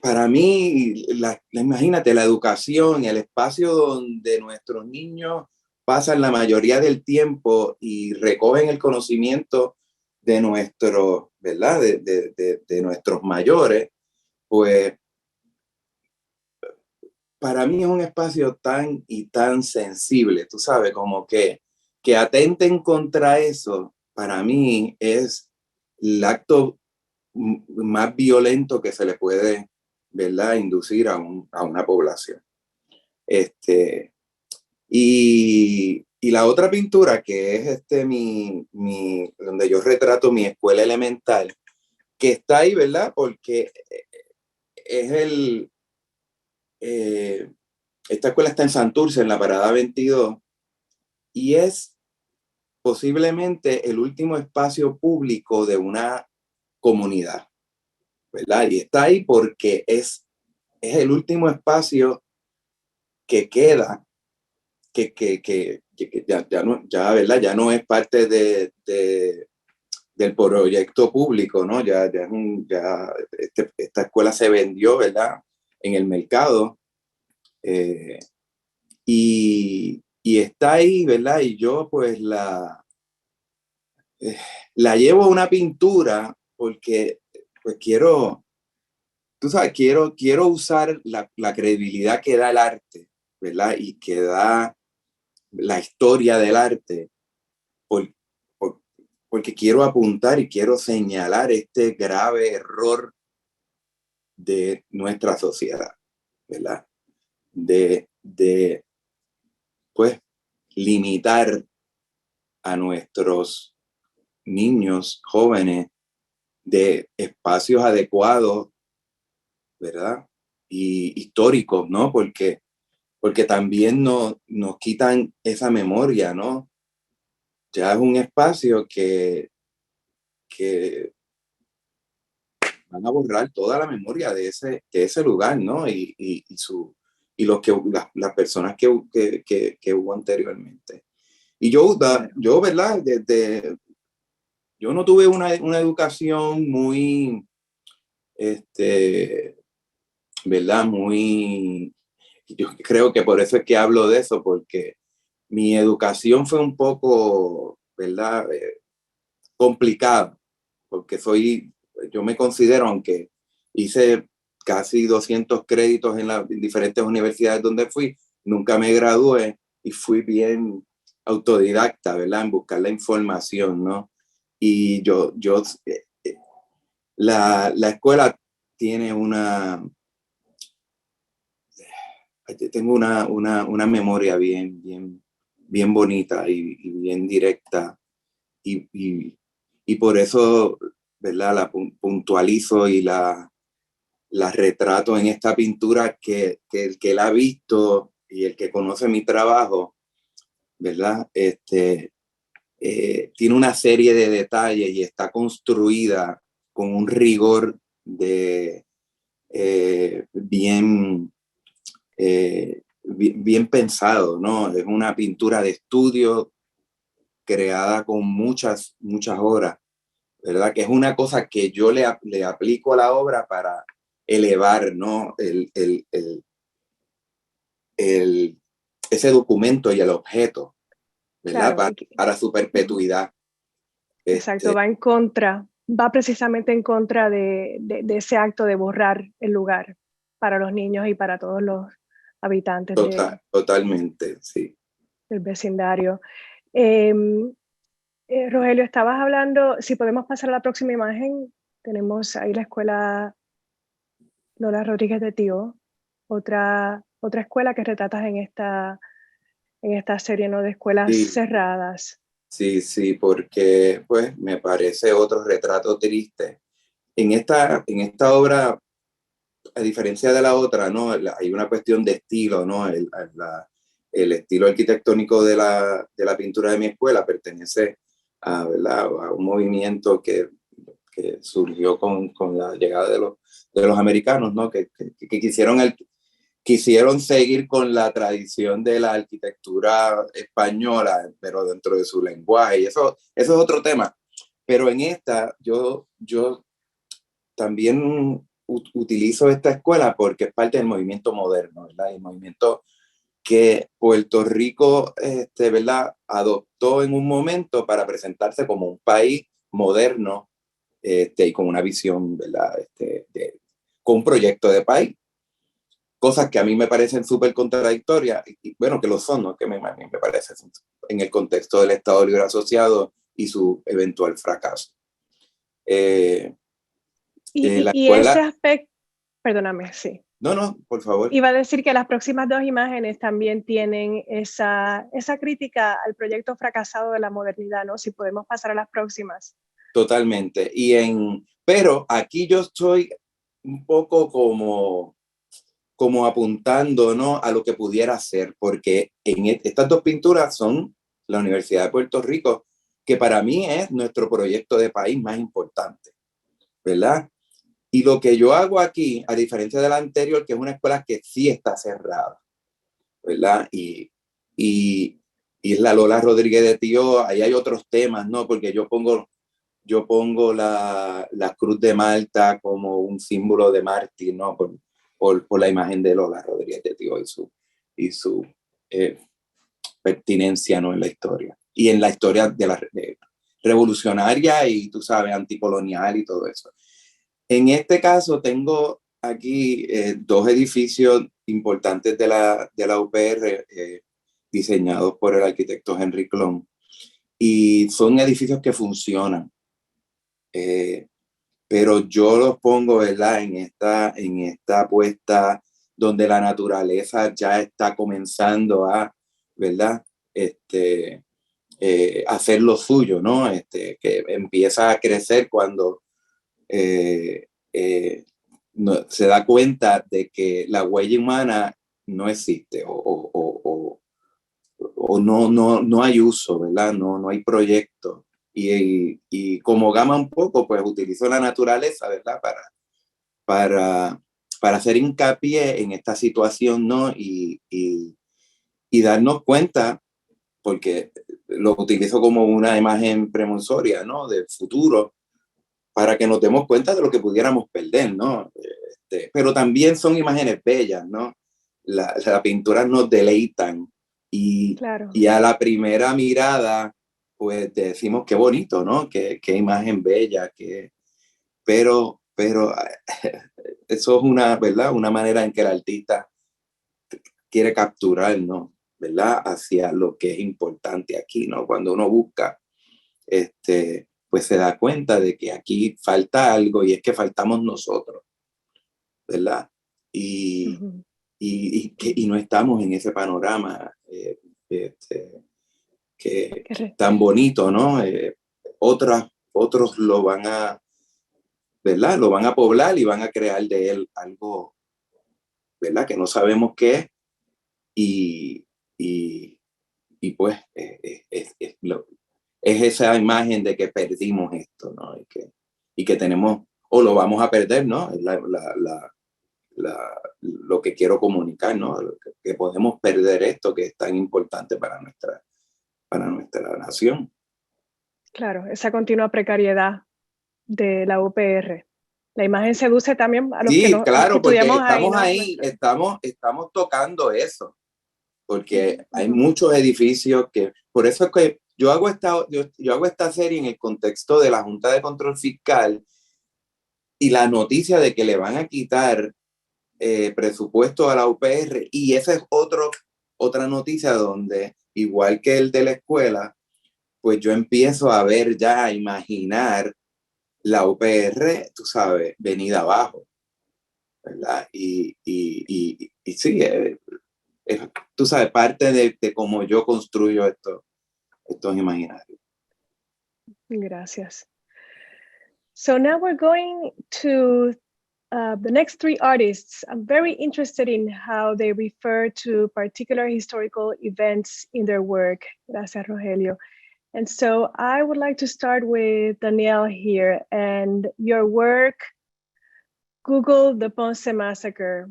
para mí, imagínate, la educación, el espacio donde nuestros niños pasan la mayoría del tiempo y recogen el conocimiento de nuestros, ¿verdad? De nuestros mayores, pues para mí es un espacio tan y tan sensible, tú sabes, como que atenten contra eso, para mí es el acto más violento que se le puede, ¿verdad?, inducir a una población. Y la otra pintura, que es donde yo retrato mi escuela elemental, que está ahí, ¿verdad?, porque es esta escuela está en Santurce, en la parada 22, y es posiblemente el último espacio público de una comunidad, ¿verdad? Y está ahí porque es el último espacio que queda, que ¿verdad? Ya no es parte del proyecto público, ¿no? Esta escuela se vendió, ¿verdad?, en el mercado. Y está ahí, ¿verdad? Y yo pues la llevo a una pintura porque pues tú sabes, quiero usar la credibilidad que da el arte, ¿verdad? Y que da la historia del arte, por, porque quiero apuntar y quiero señalar este grave error de nuestra sociedad, ¿verdad? Pues, limitar a nuestros niños, jóvenes, de espacios adecuados, ¿verdad? Y históricos, ¿no? Porque también nos quitan esa memoria, ¿no? Ya es un espacio que van a borrar toda la memoria de ese lugar, ¿no? Y las personas que hubo anteriormente. Y yo, ¿verdad? Yo no tuve una educación muy, ¿verdad? Yo creo que por eso es que hablo de eso, porque mi educación fue un poco, ¿verdad? Complicada, porque yo me considero, aunque hice casi 200 créditos en las diferentes universidades donde fui, nunca me gradué y fui bien autodidacta, ¿verdad? En buscar la información, ¿no? Y la escuela tiene tengo una memoria bien bonita y bien directa y por eso, ¿verdad? La puntualizo y la retrato en esta pintura que el que la ha visto y el que conoce mi trabajo, ¿verdad? Tiene una serie de detalles y está construida con un rigor bien pensado, ¿no? Es una pintura de estudio creada con muchas horas, ¿verdad? Que es una cosa que yo le aplico a la obra para elevar, ¿no? Ese documento y el objeto, ¿verdad? Claro, Para su perpetuidad. exacto, va precisamente en contra de ese acto de borrar el lugar para los niños y para todos los habitantes Totalmente, sí. del vecindario. Rogelio, estabas hablando, si podemos pasar a la próxima imagen, tenemos ahí la escuela Lola Rodríguez de Tío, otra escuela que retratas en esta serie, ¿no? De escuelas Sí. cerradas. Sí, porque pues me parece otro retrato triste. En esta obra, a diferencia de la otra, ¿no? Hay una cuestión de estilo, ¿no? El estilo arquitectónico de la pintura de mi escuela pertenece ¿verdad? A un movimiento que surgió con la llegada de los americanos, ¿no? Que quisieron seguir con la tradición de la arquitectura española, pero dentro de su lenguaje, y eso es otro tema. Pero en esta, yo también utilizo esta escuela porque es parte del movimiento moderno, ¿verdad? El movimiento que Puerto Rico, ¿verdad? Adoptó en un momento para presentarse como un país moderno, y con una visión, ¿verdad? Con un proyecto de país. Cosas que a mí me parecen súper contradictorias, y bueno, que lo son, ¿no? Que a mí me parecen en el contexto del Estado Libre Asociado y su eventual fracaso. La Y escuela... ese aspecto, perdóname, sí. No, por favor. Iba a decir que las próximas dos imágenes también tienen esa crítica al proyecto fracasado de la modernidad, ¿no? Si podemos pasar a las próximas. Totalmente. Pero aquí yo estoy un poco como apuntando, ¿no? A lo que pudiera ser, porque en estas dos pinturas son la Universidad de Puerto Rico, que para mí es nuestro proyecto de país más importante, ¿verdad? Y lo que yo hago aquí, a diferencia de la anterior, que es una escuela que sí está cerrada, ¿verdad? Y es la Lola Rodríguez de Tío, ahí hay otros temas, ¿no? Porque yo pongo la Cruz de Malta como un símbolo de mártir, ¿no? Por la imagen de Lola Rodríguez de Tío y su pertinencia, ¿no? En la historia. Y en la historia de revolucionaria y, tú sabes, anticolonial y todo eso. En este caso tengo aquí dos edificios importantes de la UPR diseñados por el arquitecto Henry Clon. Y son edificios que funcionan. Pero yo los pongo, ¿verdad? En esta puesta donde la naturaleza ya está comenzando a, ¿verdad? Hacer lo suyo, ¿no? Que empieza a crecer cuando se da cuenta de que la huella humana no existe o no hay uso, ¿verdad? No hay proyecto. Y como gama un poco, pues utilizo la naturaleza, ¿verdad? Para hacer hincapié en esta situación, ¿no? Y darnos cuenta, porque lo utilizo como una imagen premonitoria, ¿no? Del futuro, para que nos demos cuenta de lo que pudiéramos perder, ¿no? Pero también son imágenes bellas, ¿no? Las pinturas nos deleitan Claro. y a la primera mirada, pues decimos qué bonito, ¿no? Qué imagen bella, pero eso es una, ¿verdad? Una manera en que el artista quiere capturar, ¿no? ¿Verdad? Hacia lo que es importante aquí, ¿no? Cuando uno busca, pues se da cuenta de que aquí falta algo y es que faltamos nosotros, ¿verdad? Y no estamos en ese panorama que tan bonito, ¿no? otros lo van a, ¿verdad? Lo van a poblar y van a crear de él algo, ¿verdad? Que no sabemos qué es. Y pues es esa imagen de que perdimos esto, ¿no? Y que tenemos, o lo vamos a perder, ¿no? Lo que quiero comunicar, ¿no? Que podemos perder esto que es tan importante para nuestra nación. Claro, esa continua precariedad de la UPR. La imagen seduce también a los Sí, que no claro, porque estudiamos estamos ahí, ¿no? estamos tocando eso, porque hay muchos edificios que, por eso es que yo hago esta serie en el contexto de la Junta de Control Fiscal y la noticia de que le van a quitar presupuesto a la UPR, y esa es otra noticia donde, igual que el de la escuela, pues yo empiezo a ver ya, a imaginar la UPR, tú sabes, venida abajo, ¿verdad? Y sí, tú sabes, parte de cómo yo construyo estos imaginarios. Gracias. So now we're going to the next three artists. I'm very interested in how they refer to particular historical events in their work. Gracias, Rogelio. And so I would like to start with Danielle here and your work, Google the Ponce Massacre.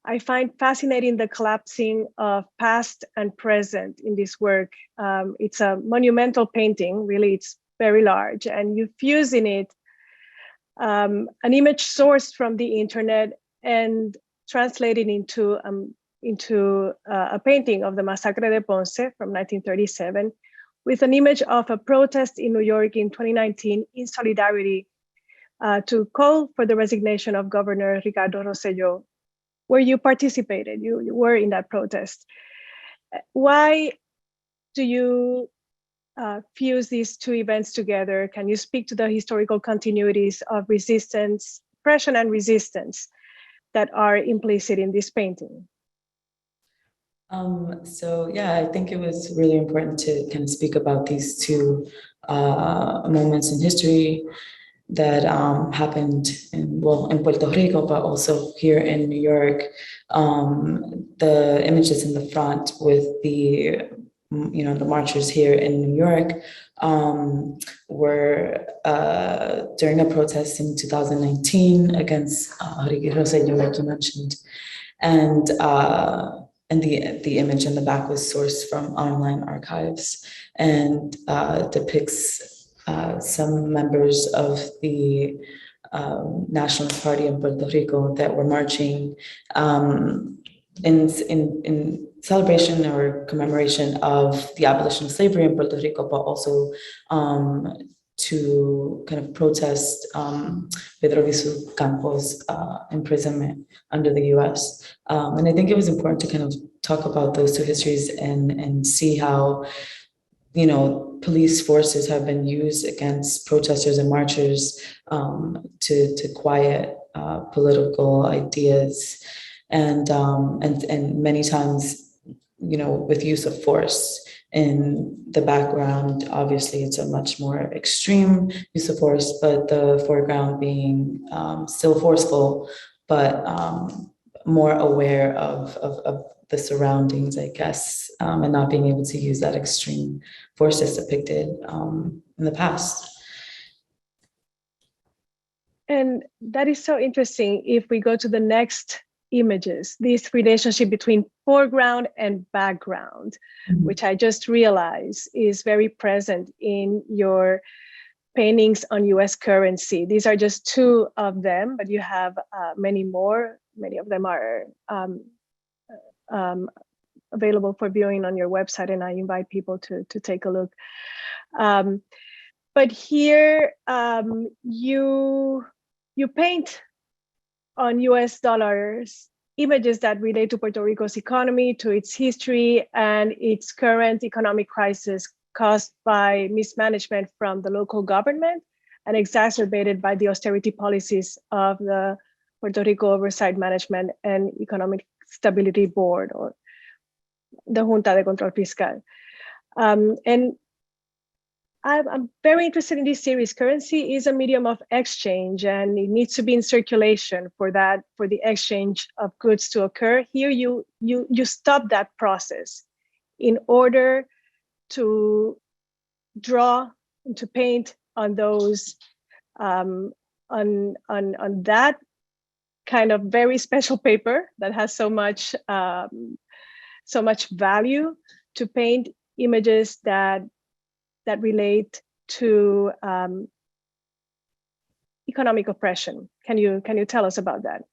I find fascinating the collapsing of past and present in this work. It's a monumental painting, really, it's very large, and you fuse in it an image sourced from the internet and translated into a painting of the Massacre de Ponce from 1937 with an image of a protest in New York in 2019 in solidarity to call for the resignation of Governor Ricardo Rosselló, where you participated, you were in that protest. Why do you fuse these two events together? Can you speak to the historical continuities of resistance, oppression and resistance that are implicit in this painting? So yeah, I think it was really important to kind of speak about these two moments in history that happened in Puerto Rico, but also here in New York. The images in the front with the marchers here in New York were during a protest in 2019 against Ricardo Rosselló, like you mentioned, and the image in the back was sourced from online archives and depicts some members of the Nationalist Party in Puerto Rico that were marching in celebration or commemoration of the abolition of slavery in Puerto Rico, but also to kind of protest Pedro Campos' imprisonment under the US. And I think it was important to kind of talk about those two histories and see how, police forces have been used against protesters and marchers to quiet political ideas, and many times, with use of force. In the background, obviously, it's a much more extreme use of force, but the foreground being still forceful, but more aware of the surroundings, I guess, and not being able to use that extreme force as depicted in the past. And that is so interesting. If we go to the next images, this relationship between foreground and background, which I just realized is very present in your paintings on US currency. These are just two of them, but you have many more. Many of them are available for viewing on your website, and I invite people to take a look. But here you paint on US dollars images that relate to Puerto Rico's economy, to its history, and its current economic crisis caused by mismanagement from the local government and exacerbated by the austerity policies of the Puerto Rico Oversight Management and Economic Stability Board, or the Junta de Control Fiscal. And I'm very interested in this series. Currency is a medium of exchange, and it needs to be in circulation for the exchange of goods to occur. Here, you stop that process in order to draw, to paint on those, on that kind of very special paper that has so much value, to paint images that relate to economic oppression. Can you tell us about that?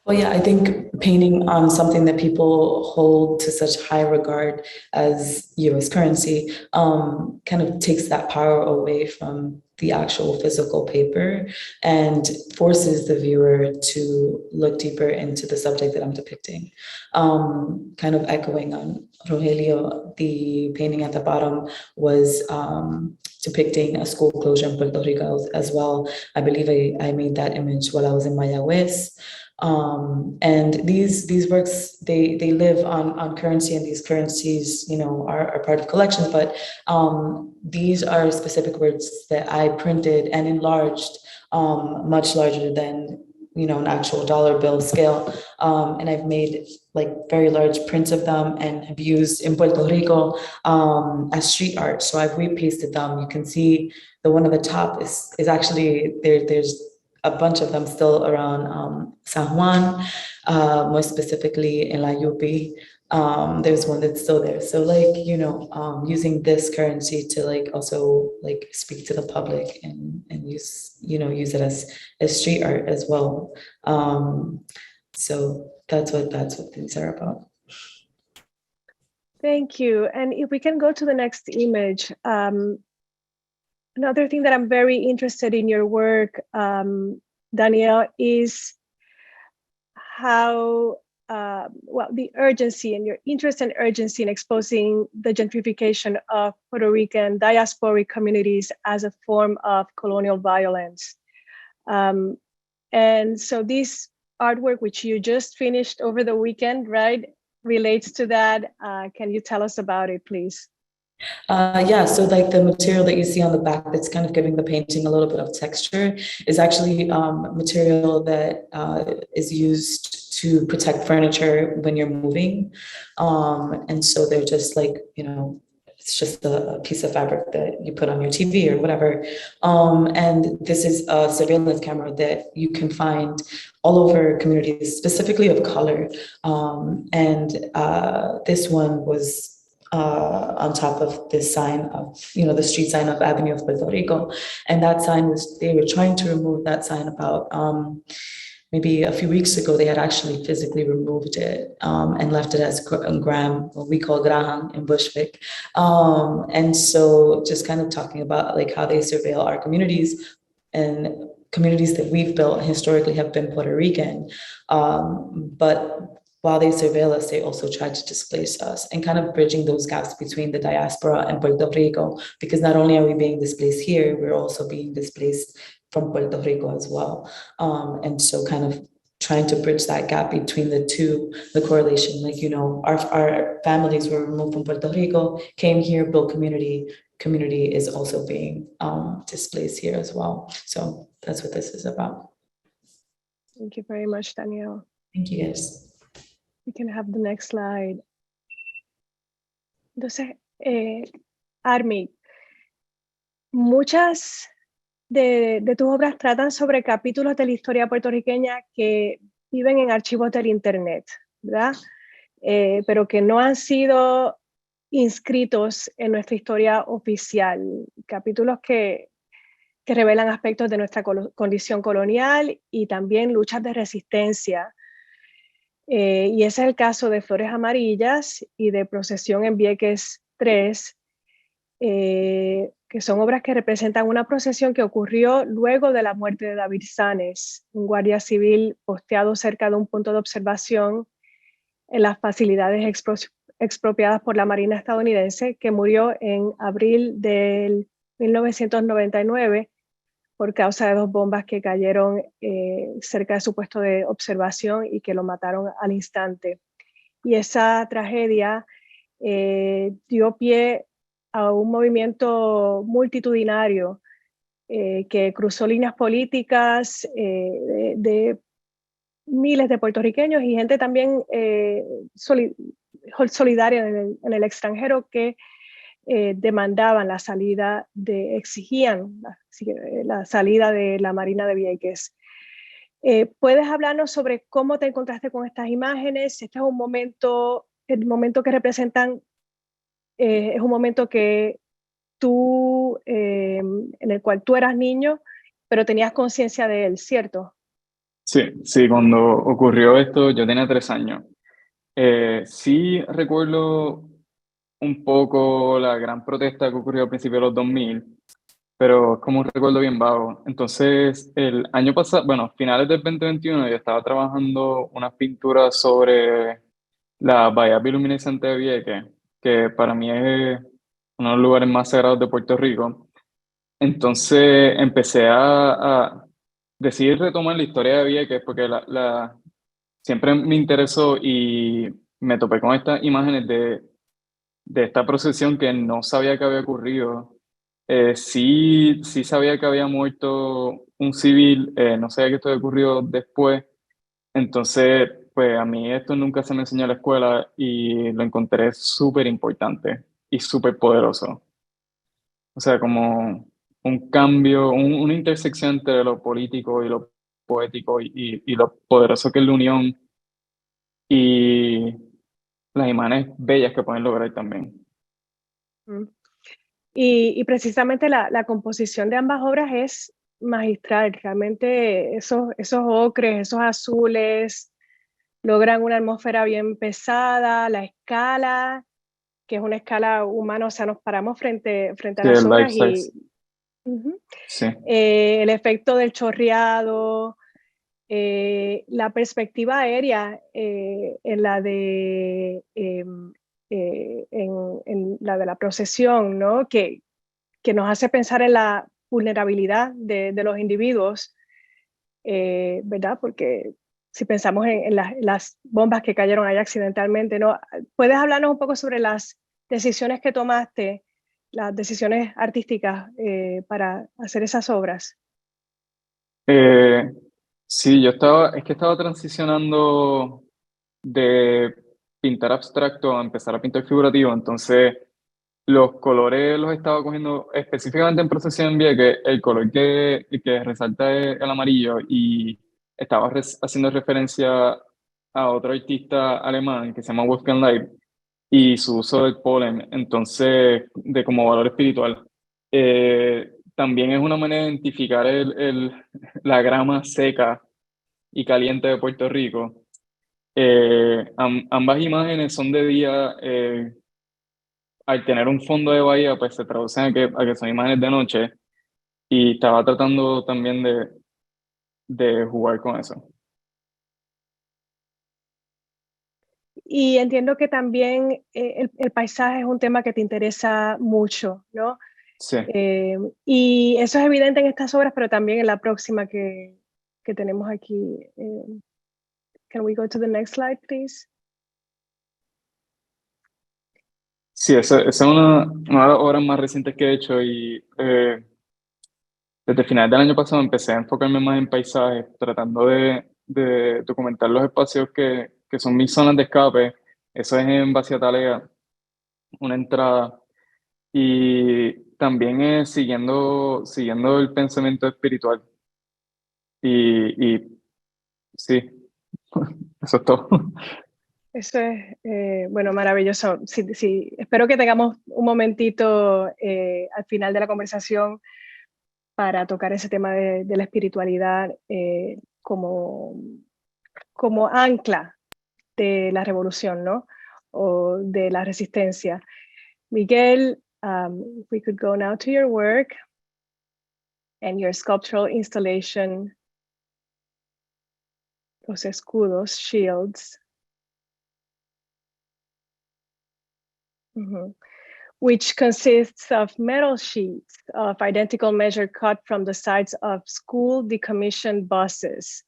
Well, yeah, I think painting on something that people hold to such high regard as US currency kind of takes that power away from the actual physical paper and forces the viewer to look deeper into the subject that I'm depicting. Kind of echoing on Rogelio, the painting at the bottom was depicting a school closure in Puerto Rico as well. I believe I made that image while I was in Mayagüez. And these works, they live on currency, and these currencies, you know, are part of collections, but these are specific words that I printed and enlarged, much larger than, you know, an actual dollar bill scale. And I've made like very large prints of them and have used in Puerto Rico as street art. So I've repasted them. You can see the one at the top is actually, there's a bunch of them still around San Juan, more specifically in La Yupi. There's one that's still there. So like, you know, using this currency to like also like speak to the public and use, you know, use it as street art as well. So that's what these are about. Thank you. And if we can go to the next image. Another thing that I'm very interested in your work, Danielle, is how, the urgency and your interest and urgency in exposing the gentrification of Puerto Rican diasporic communities as a form of colonial violence. And so this artwork, which you just finished over the weekend, right, relates to that. Can you tell us about it, please? Yeah, so like the material that you see on the back that's kind of giving the painting a little bit of texture is actually material that is used to protect furniture when you're moving. And so they're just like, you know, it's just a piece of fabric that you put on your TV or whatever. And this is a surveillance camera that you can find all over communities, specifically of color. And this one was on top of this sign of, you know, the street sign of Avenue of Puerto Rico. And that sign was, they were trying to remove that sign about maybe a few weeks ago. They had actually physically removed it and left it as Graham, what we call Graham in Bushwick. And so just kind of talking about like how they surveil our communities, and communities that we've built historically have been Puerto Rican. But while they surveil us, they also try to displace us, and kind of bridging those gaps between the diaspora and Puerto Rico, because not only are we being displaced here, we're also being displaced from Puerto Rico as well. And so kind of trying to bridge that gap between the two, the correlation, like, you know, our families were removed from Puerto Rico, came here, built community is also being displaced here as well. So that's what this is about. Thank you very much, Danielle. Thank you, guys. We can have the next slide. Entonces, Armig, muchas de tus obras tratan sobre capítulos de la historia puertorriqueña que viven en archivos del Internet, ¿verdad? Pero que no han sido inscritos en nuestra historia oficial. Capítulos que revelan aspectos de nuestra condición colonial y también luchas de resistencia. Y ese es el caso de Flores Amarillas y de Procesión en Vieques 3, que son obras que representan una procesión que ocurrió luego de la muerte de David Sanes, un guardia civil posteado cerca de un punto de observación en las facilidades expropiadas por la Marina estadounidense, que murió en abril del 1999 por causa de 2 bombas que cayeron cerca de su puesto de observación y que lo mataron al instante. Y esa tragedia dio pie a un movimiento multitudinario que cruzó líneas políticas de miles de puertorriqueños y gente también solidaria en el extranjero que demandaban la salida exigían la salida de la Marina de Vieques. ¿Puedes hablarnos sobre cómo te encontraste con estas imágenes? Este es un momento, el momento que representan, es un momento que tú, en el cual tú eras niño, pero tenías conciencia de él, ¿cierto? Sí, cuando ocurrió esto yo tenía 3 años. Sí recuerdo un poco la gran protesta que ocurrió a principios de los 2000, pero es como un recuerdo bien vago. Entonces, el año pasado, bueno, finales del 2021, yo estaba trabajando unas pinturas sobre la bahía bioluminescente de Vieques, que para mí es uno de los lugares más sagrados de Puerto Rico. Entonces, empecé a decidir retomar la historia de Vieques, porque siempre me interesó y me topé con estas imágenes de esta procesión que no sabía que había ocurrido. Sí sabía que había muerto un civil, no sabía que esto había ocurrido después. Entonces, pues a mí esto nunca se me enseñó en la escuela y lo encontré súper importante y súper poderoso. O sea, como un cambio, una intersección entre lo político y lo poético y lo poderoso que es la unión y las imágenes bellas que pueden lograr también. Mm. Y precisamente la composición de ambas obras es magistral. Realmente esos ocres, esos azules, logran una atmósfera bien pesada, la escala, que es una escala humana, o sea, nos paramos frente a Sí, las el life obras size. y ujú, Sí. el efecto del chorreado, la perspectiva aérea en la de en la de la procesión, ¿no? Que nos hace pensar en la vulnerabilidad de los individuos, ¿verdad? Porque si pensamos en las bombas que cayeron ahí accidentalmente, ¿no? ¿Puedes hablarnos un poco sobre las decisiones que tomaste, las decisiones artísticas para hacer esas obras? Eh, sí, es que estaba transicionando de pintar abstracto a empezar a pintar figurativo, entonces los colores los estaba cogiendo específicamente en procesión vía que el color que resalta es el amarillo y estaba haciendo referencia a otro artista alemán que se llama Wolfgang Leib y su uso del polen, entonces, de como valor espiritual. También es una manera de identificar la grama seca y caliente de Puerto Rico. Ambas imágenes son de día, al tener un fondo de bahía, pues se traducen a que son imágenes de noche y estaba tratando también de jugar con eso. Y entiendo que también el paisaje es un tema que te interesa mucho, ¿no? Sí. Y eso es evidente en estas obras, pero también en la próxima que tenemos aquí. Can we go to the next slide, please? Sí, esa es una de las obras más recientes que he hecho y desde finales del año pasado empecé a enfocarme más en paisajes, tratando de documentar los espacios que son mis zonas de escape. Eso es en Talea, una entrada. Y también siguiendo el pensamiento espiritual. Y sí, eso es todo. Eso es, bueno, maravilloso. Sí, espero que tengamos un momentito al final de la conversación para tocar ese tema de la espiritualidad como ancla de la revolución, ¿no? O de la resistencia. Miguel, if we could go now to your work and your sculptural installation, los escudos, shields. Mm-hmm. Which consists of metal sheets of identical measure cut from the sides of school decommissioned buses.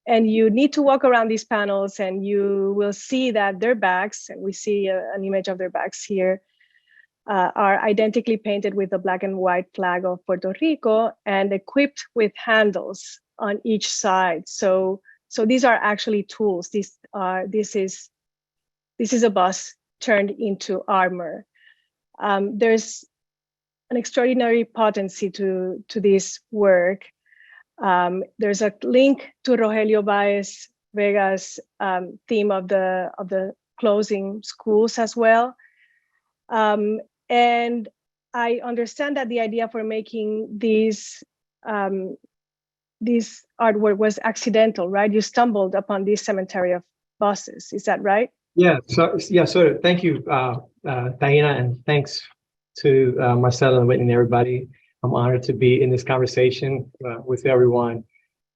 And you need to walk around these panels and you will see that their backs, and we see an image of their backs here, are identically painted with the black and white flag of Puerto Rico and equipped with handles on each side. So these are actually tools. This is a bus turned into armor. There's an extraordinary potency to this work. There's a link to Rogelio Báez Vega's theme of the closing schools as well. And I understand that the idea for making this artwork was accidental, right? You stumbled upon this cemetery of buses, is that right? Yeah, so thank you, Taína, and thanks to Marcelo and Whitney and everybody. I'm honored to be in this conversation with everyone.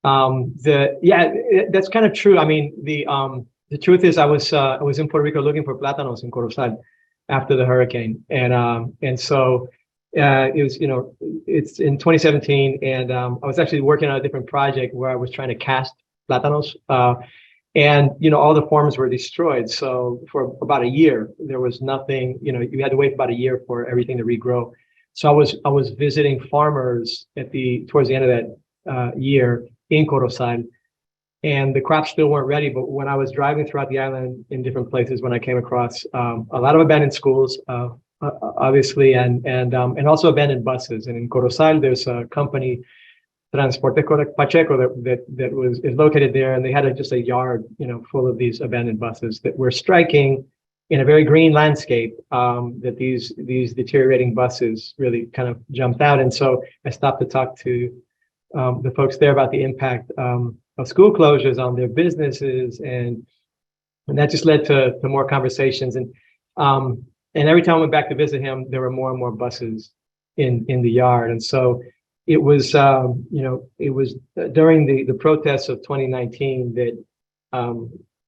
That's kind of true. I mean, the truth is I was in Puerto Rico looking for plátanos in Corozal after the hurricane. And so it was, it's in 2017, and I was actually working on a different project where I was trying to cast plátanos. And, all the farms were destroyed. So for about a year, there was nothing, you had to wait about a year for everything to regrow. So I was visiting farmers towards the end of that year in Corozal, and the crops still weren't ready. But when I was driving throughout the island in different places, when I came across a lot of abandoned schools, obviously, and also abandoned buses. And in Corozal, there's a company, Transporte Pacheco, that is located there, and they had just a yard, full of these abandoned buses that were striking in a very green landscape. That these deteriorating buses really kind of jumped out, and so I stopped to talk to the folks there about the impact of school closures on their businesses, and that just led to more conversations. And every time I went back to visit him, there were more and more buses in the yard, and so. It was, it was during the protests of 2019 that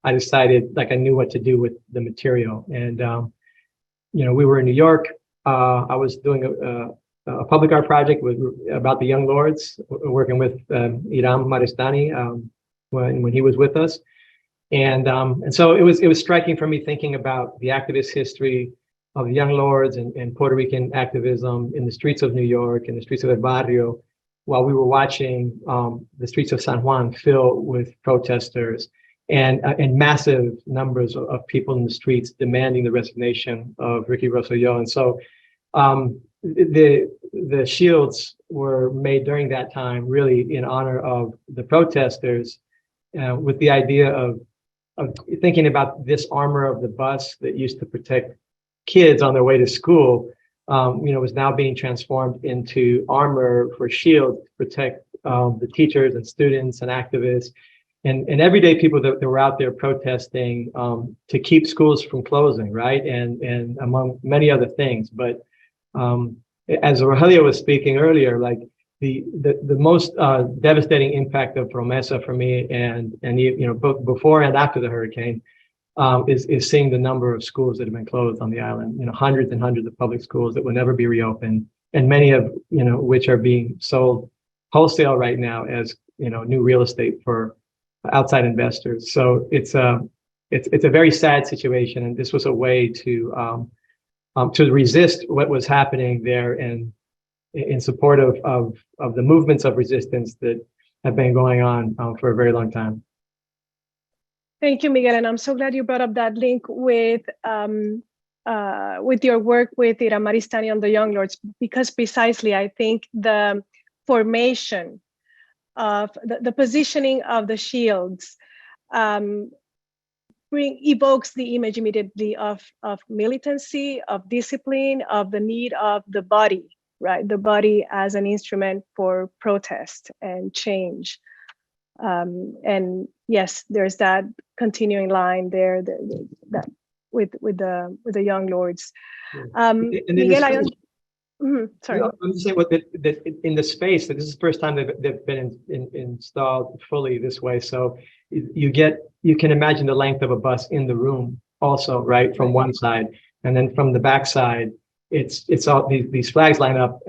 I decided, I knew what to do with the material. And, we were in New York. I was doing a public art project about the Young Lords, working with Iram Maristani when he was with us. And so it was striking for me, thinking about the activist history of the Young Lords and Puerto Rican activism in the streets of New York and the streets of El Barrio, while we were watching the streets of San Juan fill with protesters and massive numbers of people in the streets demanding the resignation of Ricky Rosselló. And so the shields were made during that time, really in honor of the protesters, with the idea of thinking about this armor of the bus that used to protect kids on their way to school, was now being transformed into armor for shield to protect the teachers and students and activists and everyday people that were out there protesting to keep schools from closing, right? And among many other things. But as Rogelio was speaking earlier, the most devastating impact of Promesa for me, and both before and after the hurricane, is seeing the number of schools that have been closed on the island. Hundreds and hundreds of public schools that will never be reopened, and many of which are being sold wholesale right now as new real estate for outside investors. So it's a very sad situation, and this was a way to resist what was happening there, and in support of the movements of resistance that have been going on for a very long time. Thank you, Miguel, and I'm so glad you brought up that link with your work with Iram Maristani on the Young Lords, because precisely I think the formation of the positioning of the shields evokes the image immediately of militancy, of discipline, of the need of the body, right? The body as an instrument for protest and change. And yes, there's that continuing line there that with the Young Lords. Miguel, sorry. I'm just saying that in the space, that this is the first time they've been installed fully this way. So you can imagine the length of a bus in the room also, right, from one side, and then from the back side, it's all these flags line up,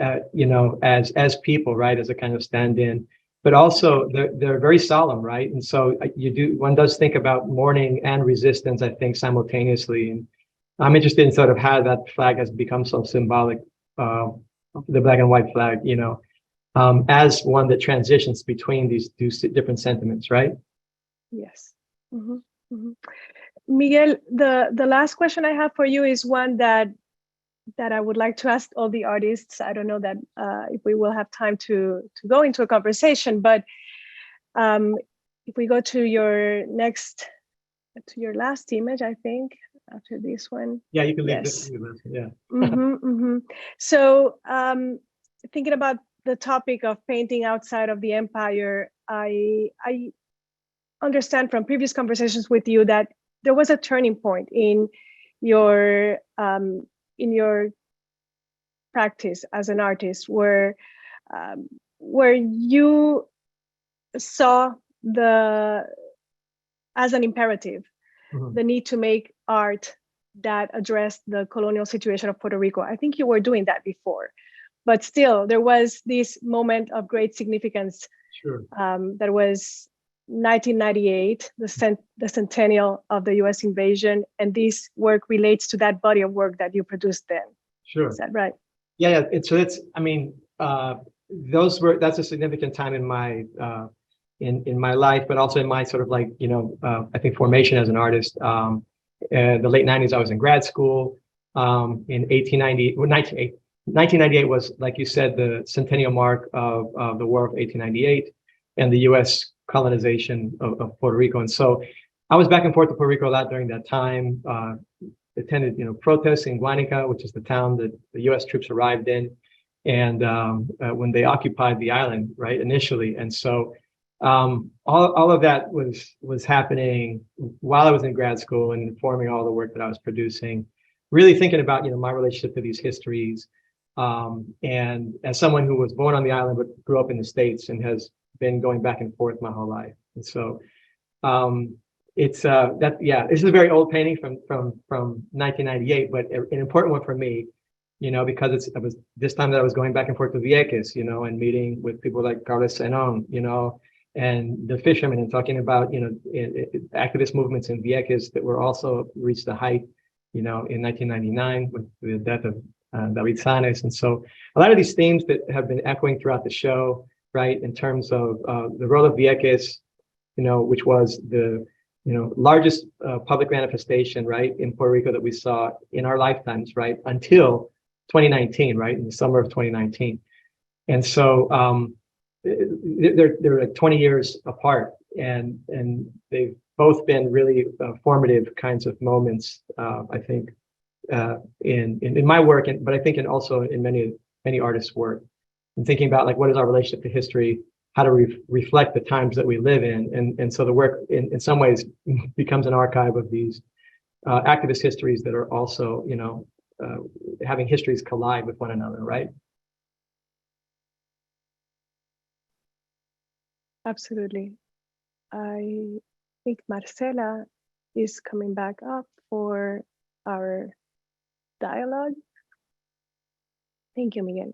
as people, right, as a kind of stand-in. but also they're very solemn, right? And so one does think about mourning and resistance, I think, simultaneously. And I'm interested in sort of how that flag has become so symbolic, the black and white flag, you know, as one that transitions between these two different sentiments, right? Yes. Mm-hmm. Mm-hmm. Miguel, the last question I have for you is one that I would like to ask all the artists. I don't know that if we will have time to go into a conversation, but if we go to your last image, I think, after this one. Yeah, you can leave yes. this. Yeah. Mm-hmm, mm-hmm. So thinking about the topic of painting outside of the empire, I understand from previous conversations with you that there was a turning point in your practice as an artist where you saw as an imperative, Mhm. the need to make art that addressed the colonial situation of Puerto Rico. I think you were doing that before, but still there was this moment of great significance. Sure. That was 1998, the centennial of the US invasion, and this work relates to that body of work that you produced then. Sure. Is that right? Yeah. I mean, that's a significant time in my in my life, but also in my sort of like, you know, I think formation as an artist. The late 90s, I was in grad school. In 1998 was, like you said, the centennial mark of the War of 1898 and the US colonization of Puerto Rico. And so I was back and forth to Puerto Rico a lot during that time. Attended, you know, protests in Guanica, which is the town that the US troops arrived in, and when they occupied the island, right, initially. And so all of that was happening while I was in grad school and informing all the work that I was producing, really thinking about, you know, my relationship to these histories. And as someone who was born on the island but grew up in the States and has been going back and forth my whole life. And so this is a very old painting from 1998, but an important one for me, you know, because it was this time that I was going back and forth to Vieques, you know, and meeting with people like Carlos Zenon, you know, and the fishermen, and talking about, you know, activist movements in Vieques that were also reached a height, you know, in 1999 with the death of David Sanes. And so a lot of these themes that have been echoing throughout the show, right, in terms of the role of Vieques, you know, which was the, you know, largest public manifestation, right, in Puerto Rico that we saw in our lifetimes, right, until 2019, right, in the summer of 2019. And so they're like 20 years apart, and they've both been really formative kinds of moments, I think, in my work, but I think also in many artists' work, and thinking about like what is our relationship to history, how to reflect the times that we live in, and so the work in some ways becomes an archive of these activist histories that are also, you know, having histories collide with one another, right? Absolutely. I think Marcela is coming back up for our dialogue. Thank you, Miguel.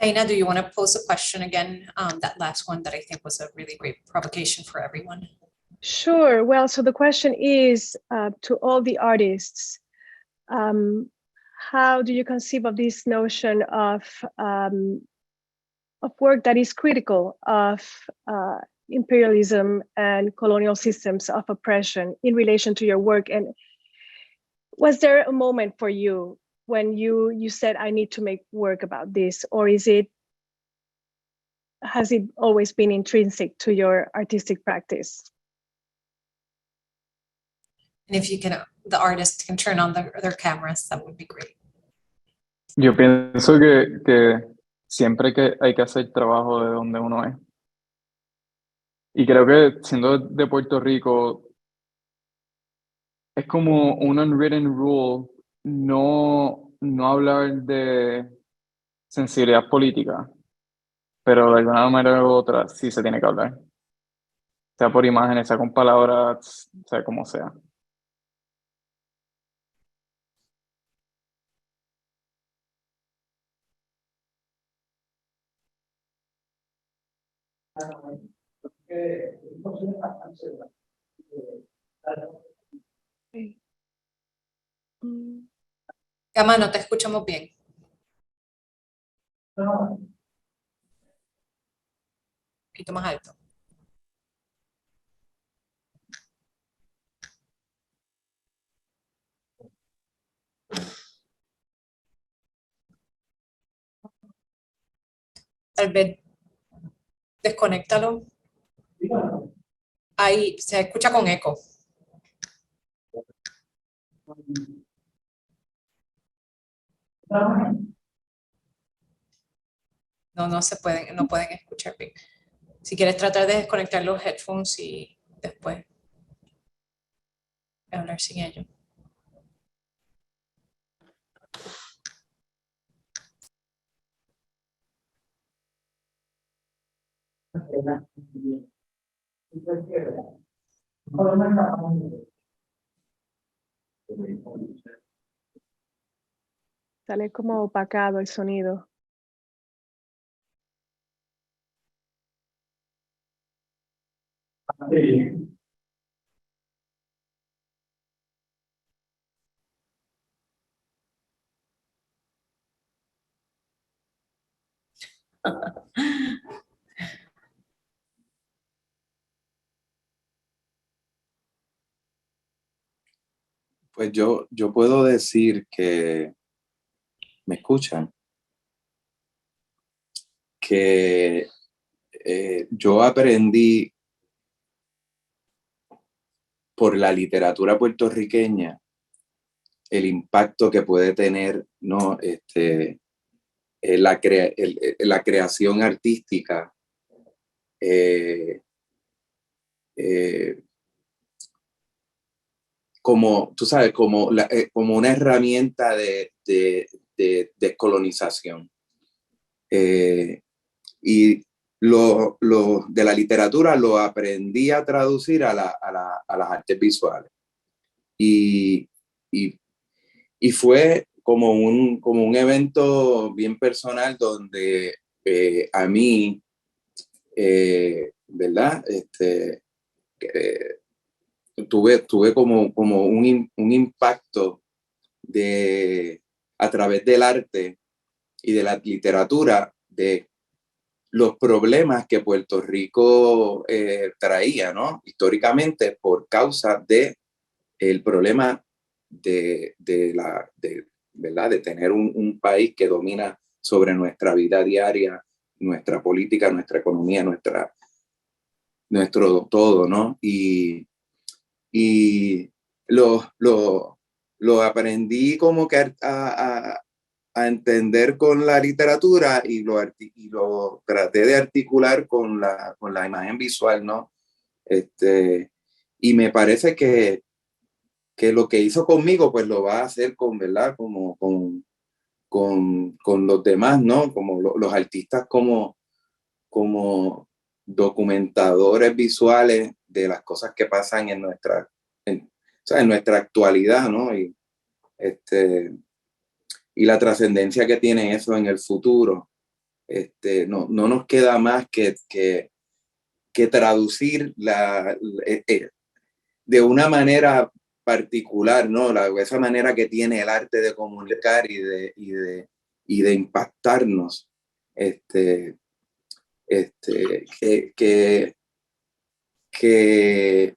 Taína, do you want to pose a question again? That last one that I think was a really great provocation for everyone. Sure. Well, so the question is to all the artists, how do you conceive of this notion of work that is critical of imperialism and colonial systems of oppression in relation to your work? And was there a moment for you when you said, I need to make work about this, or has it always been intrinsic to your artistic practice? And if you can, the artist can turn on their cameras, that would be great. Yo pienso que siempre que hay que hacer trabajo de donde uno es. Y creo que siendo de Puerto Rico, es como un unwritten rule no hablar de sensibilidad política, pero de alguna manera u otra sí se tiene que hablar. Sea por imágenes, sea con palabras, sea como sea. Gama, no te escuchamos bien. Un poquito más alto. Tal vez desconéctalo. Ahí se escucha con eco. No se pueden, no pueden escuchar bien. Si quieres tratar de desconectar los headphones y después hablar sin ellos. Sale como opacado el sonido. Pues yo puedo decir que, ¿me escuchan? Que yo aprendí por la literatura puertorriqueña el impacto que puede tener, ¿no? La creación artística como, tú sabes, como una herramienta de descolonización. Y lo de la literatura lo aprendí a traducir a las artes visuales. Y fue como un evento bien personal donde a mí, ¿verdad? Tuve como un impacto a través del arte y de la literatura de los problemas que Puerto Rico traía, ¿no? Históricamente por causa de el problema ¿verdad? De tener un país que domina sobre nuestra vida diaria, nuestra política, nuestra economía, nuestro todo, ¿no? Y lo aprendí como que a entender con la literatura y lo traté de articular con la imagen visual, ¿no? Y me parece que lo que hizo conmigo, pues lo va a hacer ¿verdad? Como con los demás, ¿no? Como los artistas como documentadores visuales de las cosas que pasan en nuestra actualidad, ¿no? Y la trascendencia que tiene eso en el futuro. No nos queda más que traducir de una manera particular, ¿no? Esa manera que tiene el arte de comunicar y de impactarnos. Que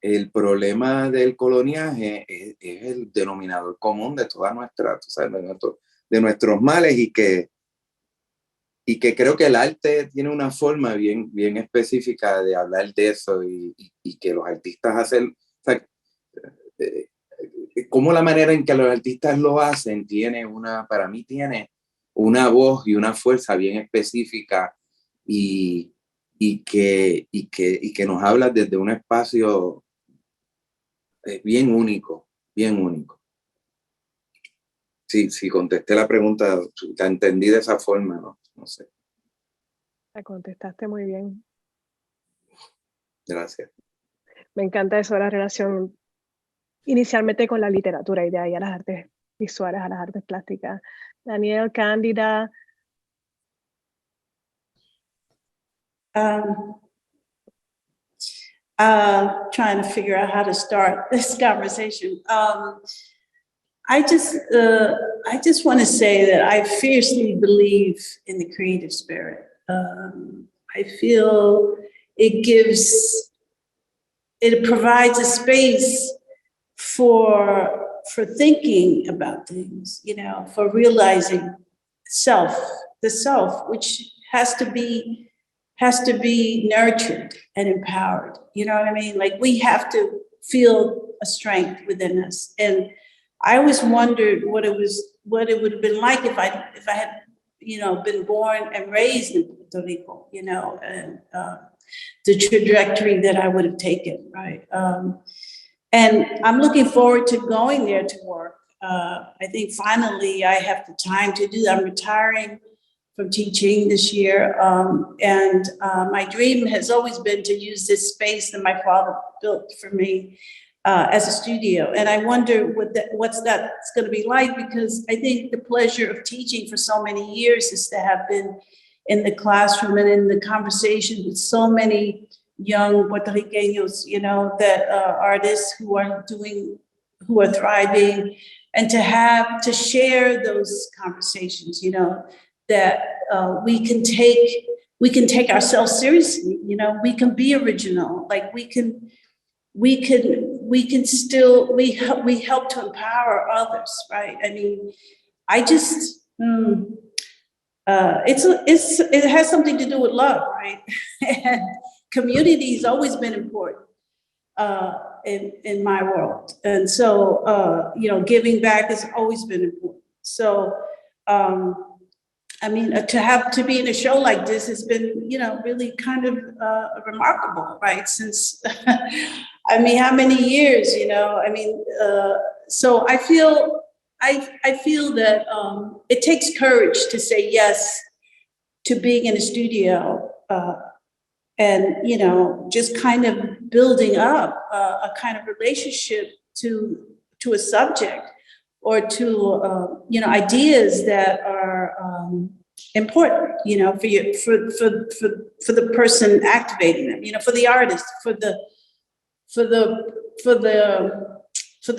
el problema del coloniaje es el denominador común de toda nuestra, de nuestros males y que creo que el arte tiene una forma bien específica de hablar de eso y que los artistas hacen, o sea, como la manera en que los artistas lo hacen para mí tiene una voz y una fuerza bien específica y que nos habla desde un espacio bien único, bien único. Sí, contesté la pregunta, la entendí de esa forma, no sé. La contestaste muy bien. Gracias. Me encanta eso, la relación inicialmente con la literatura y de ahí a las artes visuales, a las artes plásticas. Daniel, Candida. Trying to figure out how to start this conversation. I just want to say that I fiercely believe in the creative spirit. I feel it provides a space for thinking about things, you know, for realizing the self, which has to be nurtured and empowered. You know what I mean? Like, we have to feel a strength within us. And I always wondered what it would have been like if I had, you know, been born and raised in Puerto Rico, you know, and the trajectory that I would have taken, right? And I'm looking forward to going there to work. I think finally I have the time to do that. I'm retiring from teaching this year. And my dream has always been to use this space that my father built for me as a studio. And I wonder what's that's going to be like, because I think the pleasure of teaching for so many years is to have been in the classroom and in the conversation with so many young Puerto Ricanos, you know, that artists who are thriving, and to share those conversations, you know, that we can take ourselves seriously, you know, we can be original, like we help to empower others, right? I mean, it has something to do with love, right? And community has always been important in my world. And so, you know, giving back has always been important. So, I mean, to be in a show like this has been, you know, really kind of remarkable, right? Since, I mean, how many years, you know? I mean, so I feel that it takes courage to say yes to being in a studio and, you know, just kind of building up a kind of relationship to a subject, or to, you know, ideas that are important, you know, for the person activating them, you know, for the artist, for the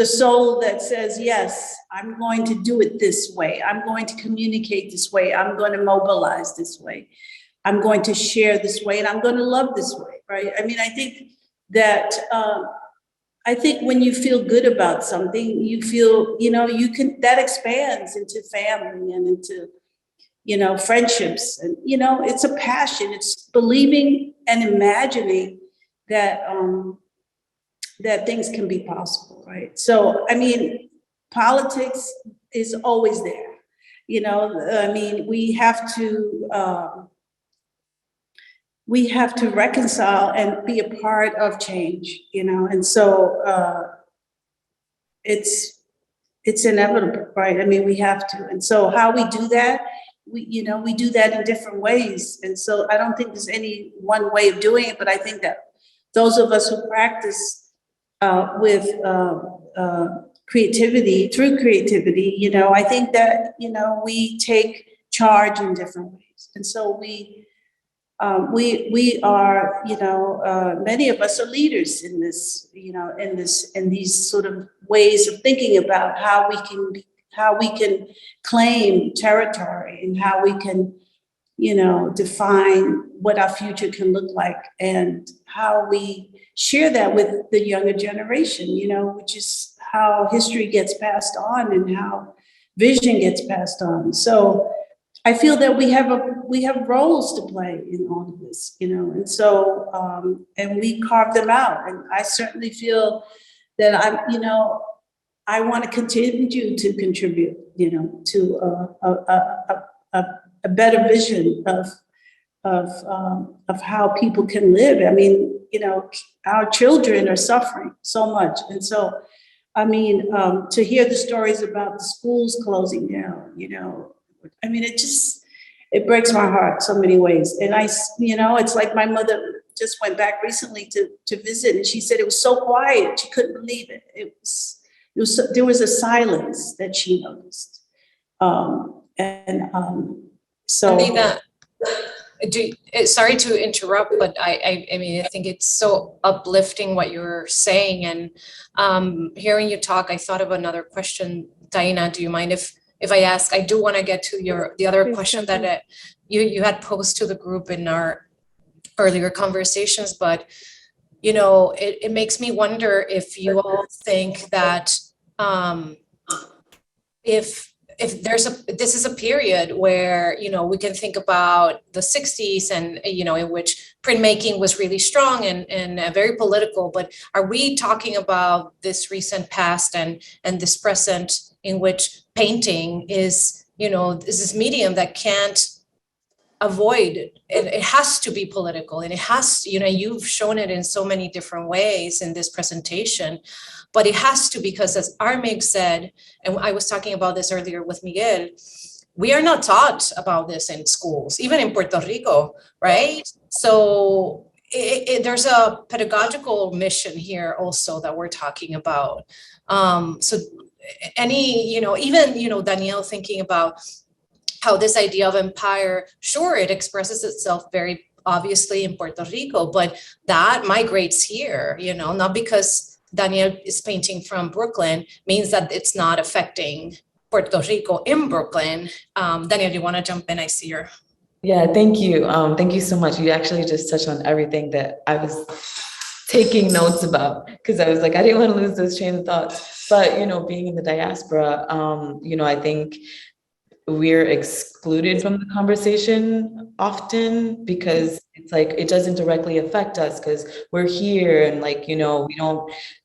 soul that says, yes, I'm going to do it this way. I'm going to communicate this way. I'm going to mobilize this way. I'm going to share this way, and I'm going to love this way, right? I mean, I think that, when you feel good about something, you feel, you know, that expands into family and into, you know, friendships. And, you know, it's a passion. It's believing and imagining that, that things can be possible, right? So, I mean, politics is always there. You know, I mean, we have to reconcile and be a part of change, you know, and so it's inevitable, right? I mean, we have to. And so how we do that, we do that in different ways. And so I don't think there's any one way of doing it, but I think that those of us who practice with creativity, through creativity, you know, I think that, you know, we take charge in different ways. And so we are, you know, many of us are leaders in this, you know, in these sort of ways of thinking about how we can claim territory, and how we can, you know, define what our future can look like, and how we share that with the younger generation, you know, which is how history gets passed on and how vision gets passed on. So I feel that we have roles to play in all of this, you know, and so and we carve them out. And I certainly feel that I want to continue to contribute, you know, to a better vision of how people can live. I mean, you know, our children are suffering so much, and so, I mean, to hear the stories about the schools closing down, you know. I mean, it breaks my heart so many ways. And you know, it's like my mother just went back recently to visit, and she said it was so quiet. She couldn't believe it. There was a silence that she noticed. So. Candida, sorry to interrupt, but I mean, I think it's so uplifting what you're saying. And hearing you talk, I thought of another question. Taína, do you mind if I ask? I do want to get to the other Please question jump in. that you had posed to the group in our earlier conversations, but you know, it makes me wonder if you all think that if this is a period where, you know, we can think about the 60s and, you know, in which printmaking was really strong and very political, but are we talking about this recent past and this present in which painting is, you know, is this medium that can't avoid it? It has to be political, and it has, you know, you've shown it in so many different ways in this presentation, but it has to, because as Armig said, and I was talking about this earlier with Miguel, we are not taught about this in schools, even in Puerto Rico, right? So there's a pedagogical mission here also that we're talking about. So any, you know, even, you know, Danielle thinking about how this idea of empire, sure, it expresses itself very obviously in Puerto Rico, but that migrates here, you know, not because Danielle is painting from Brooklyn means that it's not affecting Puerto Rico in Brooklyn. Danielle, do you want to jump in? I see your. Yeah, thank you. Thank you so much. You actually just touched on everything that I was taking notes about, because I was like, I didn't want to lose those train of thoughts. But, you know, being in the diaspora, you know, I think we're excluded from the conversation often because it's like it doesn't directly affect us because we're here and like, you know,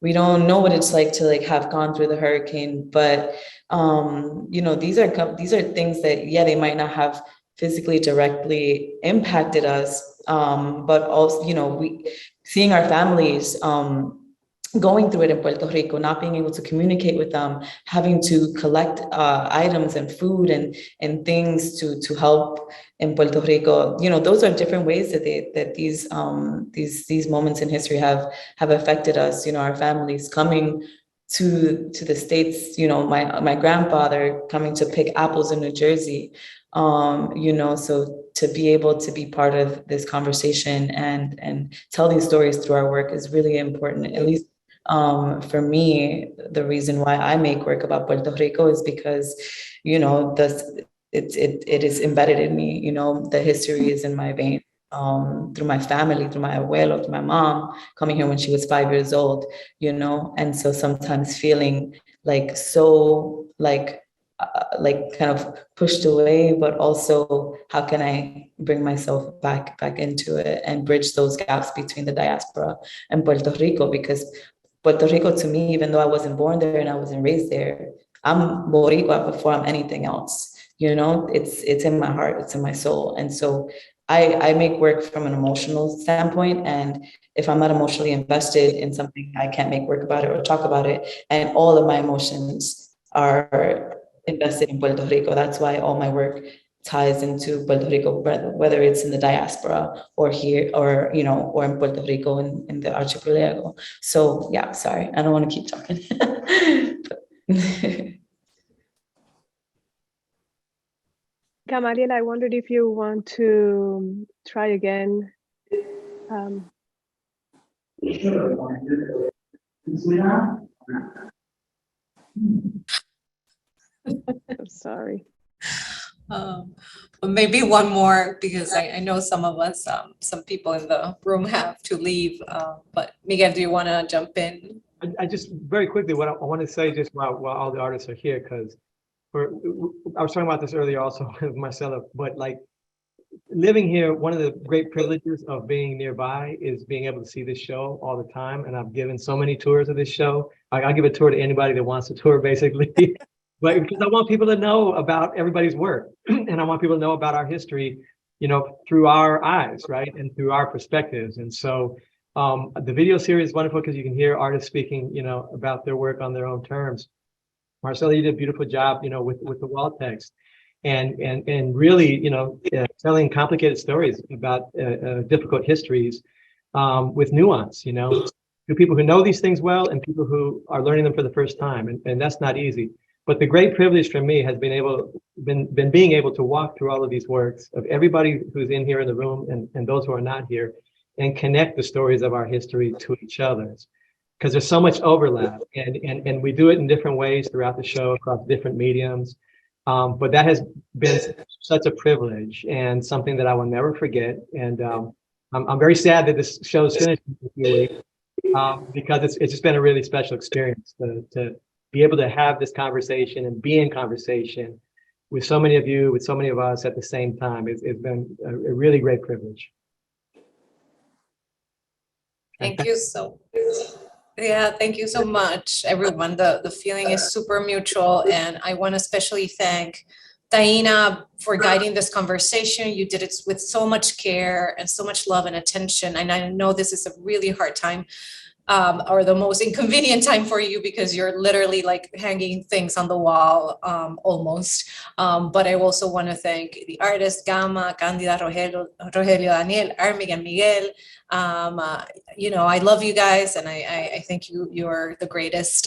we don't know what it's like to like have gone through the hurricane. But you know, these are things that, yeah, they might not have physically directly impacted us, but also, you know, seeing our families going through it in Puerto Rico, not being able to communicate with them, having to collect items and food and things to help in Puerto Rico. You know, those are different ways that these moments in history have affected us. You know, our families coming to the States. You know, my grandfather coming to pick apples in New Jersey. You know, so to be able to be part of this conversation and tell these stories through our work is really important. At least for me, the reason why I make work about Puerto Rico is because, you know, it is embedded in me. You know, the history is in my veins, through my family, through my abuelo, through my mom coming here when she was 5 years old, you know, and so sometimes feeling like so like kind of pushed away, but also how can I bring myself back into it and bridge those gaps between the diaspora and Puerto Rico? Because Puerto Rico, to me, even though I wasn't born there and I wasn't raised there, I'm Boricua before I'm anything else. You know, it's in my heart, it's in my soul. And so I make work from an emotional standpoint. And if I'm not emotionally invested in something, I can't make work about it or talk about it. And all of my emotions are invested in Puerto Rico. That's why all my work ties into Puerto Rico, whether it's in the diaspora or here, or, you know, or in Puerto Rico in the archipelago. So yeah, sorry, I don't want to keep talking. Gamaliel, I wondered if you want to try again. I'm sorry. Maybe one more, because I know some of us, some people in the room have to leave. But Miguel, do you want to jump in? I just very quickly, what I want to say just while all the artists are here, because I was talking about this earlier also with Marcela, but like living here, one of the great privileges of being nearby is being able to see this show all the time. And I've given so many tours of this show. I'll give a tour to anybody that wants a tour, basically. But because I want people to know about everybody's work, and I want people to know about our history, you know, through our eyes, right, and through our perspectives. And so the video series is wonderful because you can hear artists speaking, you know, about their work on their own terms. Marcela, you did a beautiful job, you know, with the wall text, and really, you know, telling complicated stories about difficult histories with nuance, you know, to people who know these things well and people who are learning them for the first time, and that's not easy. But the great privilege for me has been being able to walk through all of these works of everybody who's in here in the room and those who are not here, and connect the stories of our history to each other's. Because there's so much overlap, and we do it in different ways throughout the show across different mediums. But that has been such a privilege and something that I will never forget. And I'm very sad that this show's finished in a few weeks, because it's just been a really special experience to be able to have this conversation and be in conversation with so many of you, with so many of us at the same time. It's been a really great privilege. Thank you thank you so much, everyone. The feeling is super mutual, and I want to especially thank Taína for guiding this conversation. You did it with so much care and so much love and attention, and I know this is a really hard time, or the most inconvenient time for you, because you're literally like hanging things on the wall, almost. But I also want to thank the artists, Gama, Candida, Rogelio, Danielle, Armig, and Miguel. You know, I love you guys, and I think you're the greatest.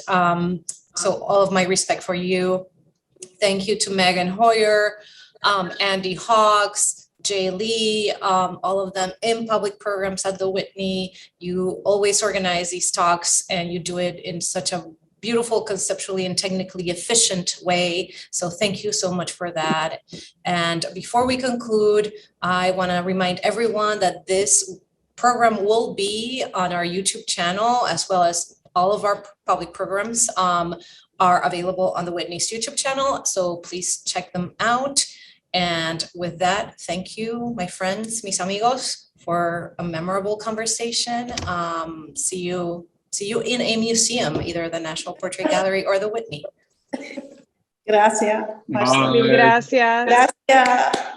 So all of my respect for you. Thank you to Megan Hoyer, Andy Hawks, Jay Lee, all of them in public programs at the Whitney. You always organize these talks, and you do it in such a beautiful, conceptually and technically efficient way. So thank you so much for that. And before we conclude, I want to remind everyone that this program will be on our YouTube channel, as well as all of our public programs are available on the Whitney's YouTube channel. So please check them out. And with that, thank you, my friends, mis amigos, for a memorable conversation. See you in a museum, either the National Portrait Gallery or the Whitney. Gracias. Mil gracias. Gracias.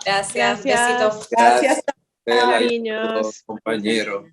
Gracias. Besitos. Gracias. Gracias, Cariños. compañero.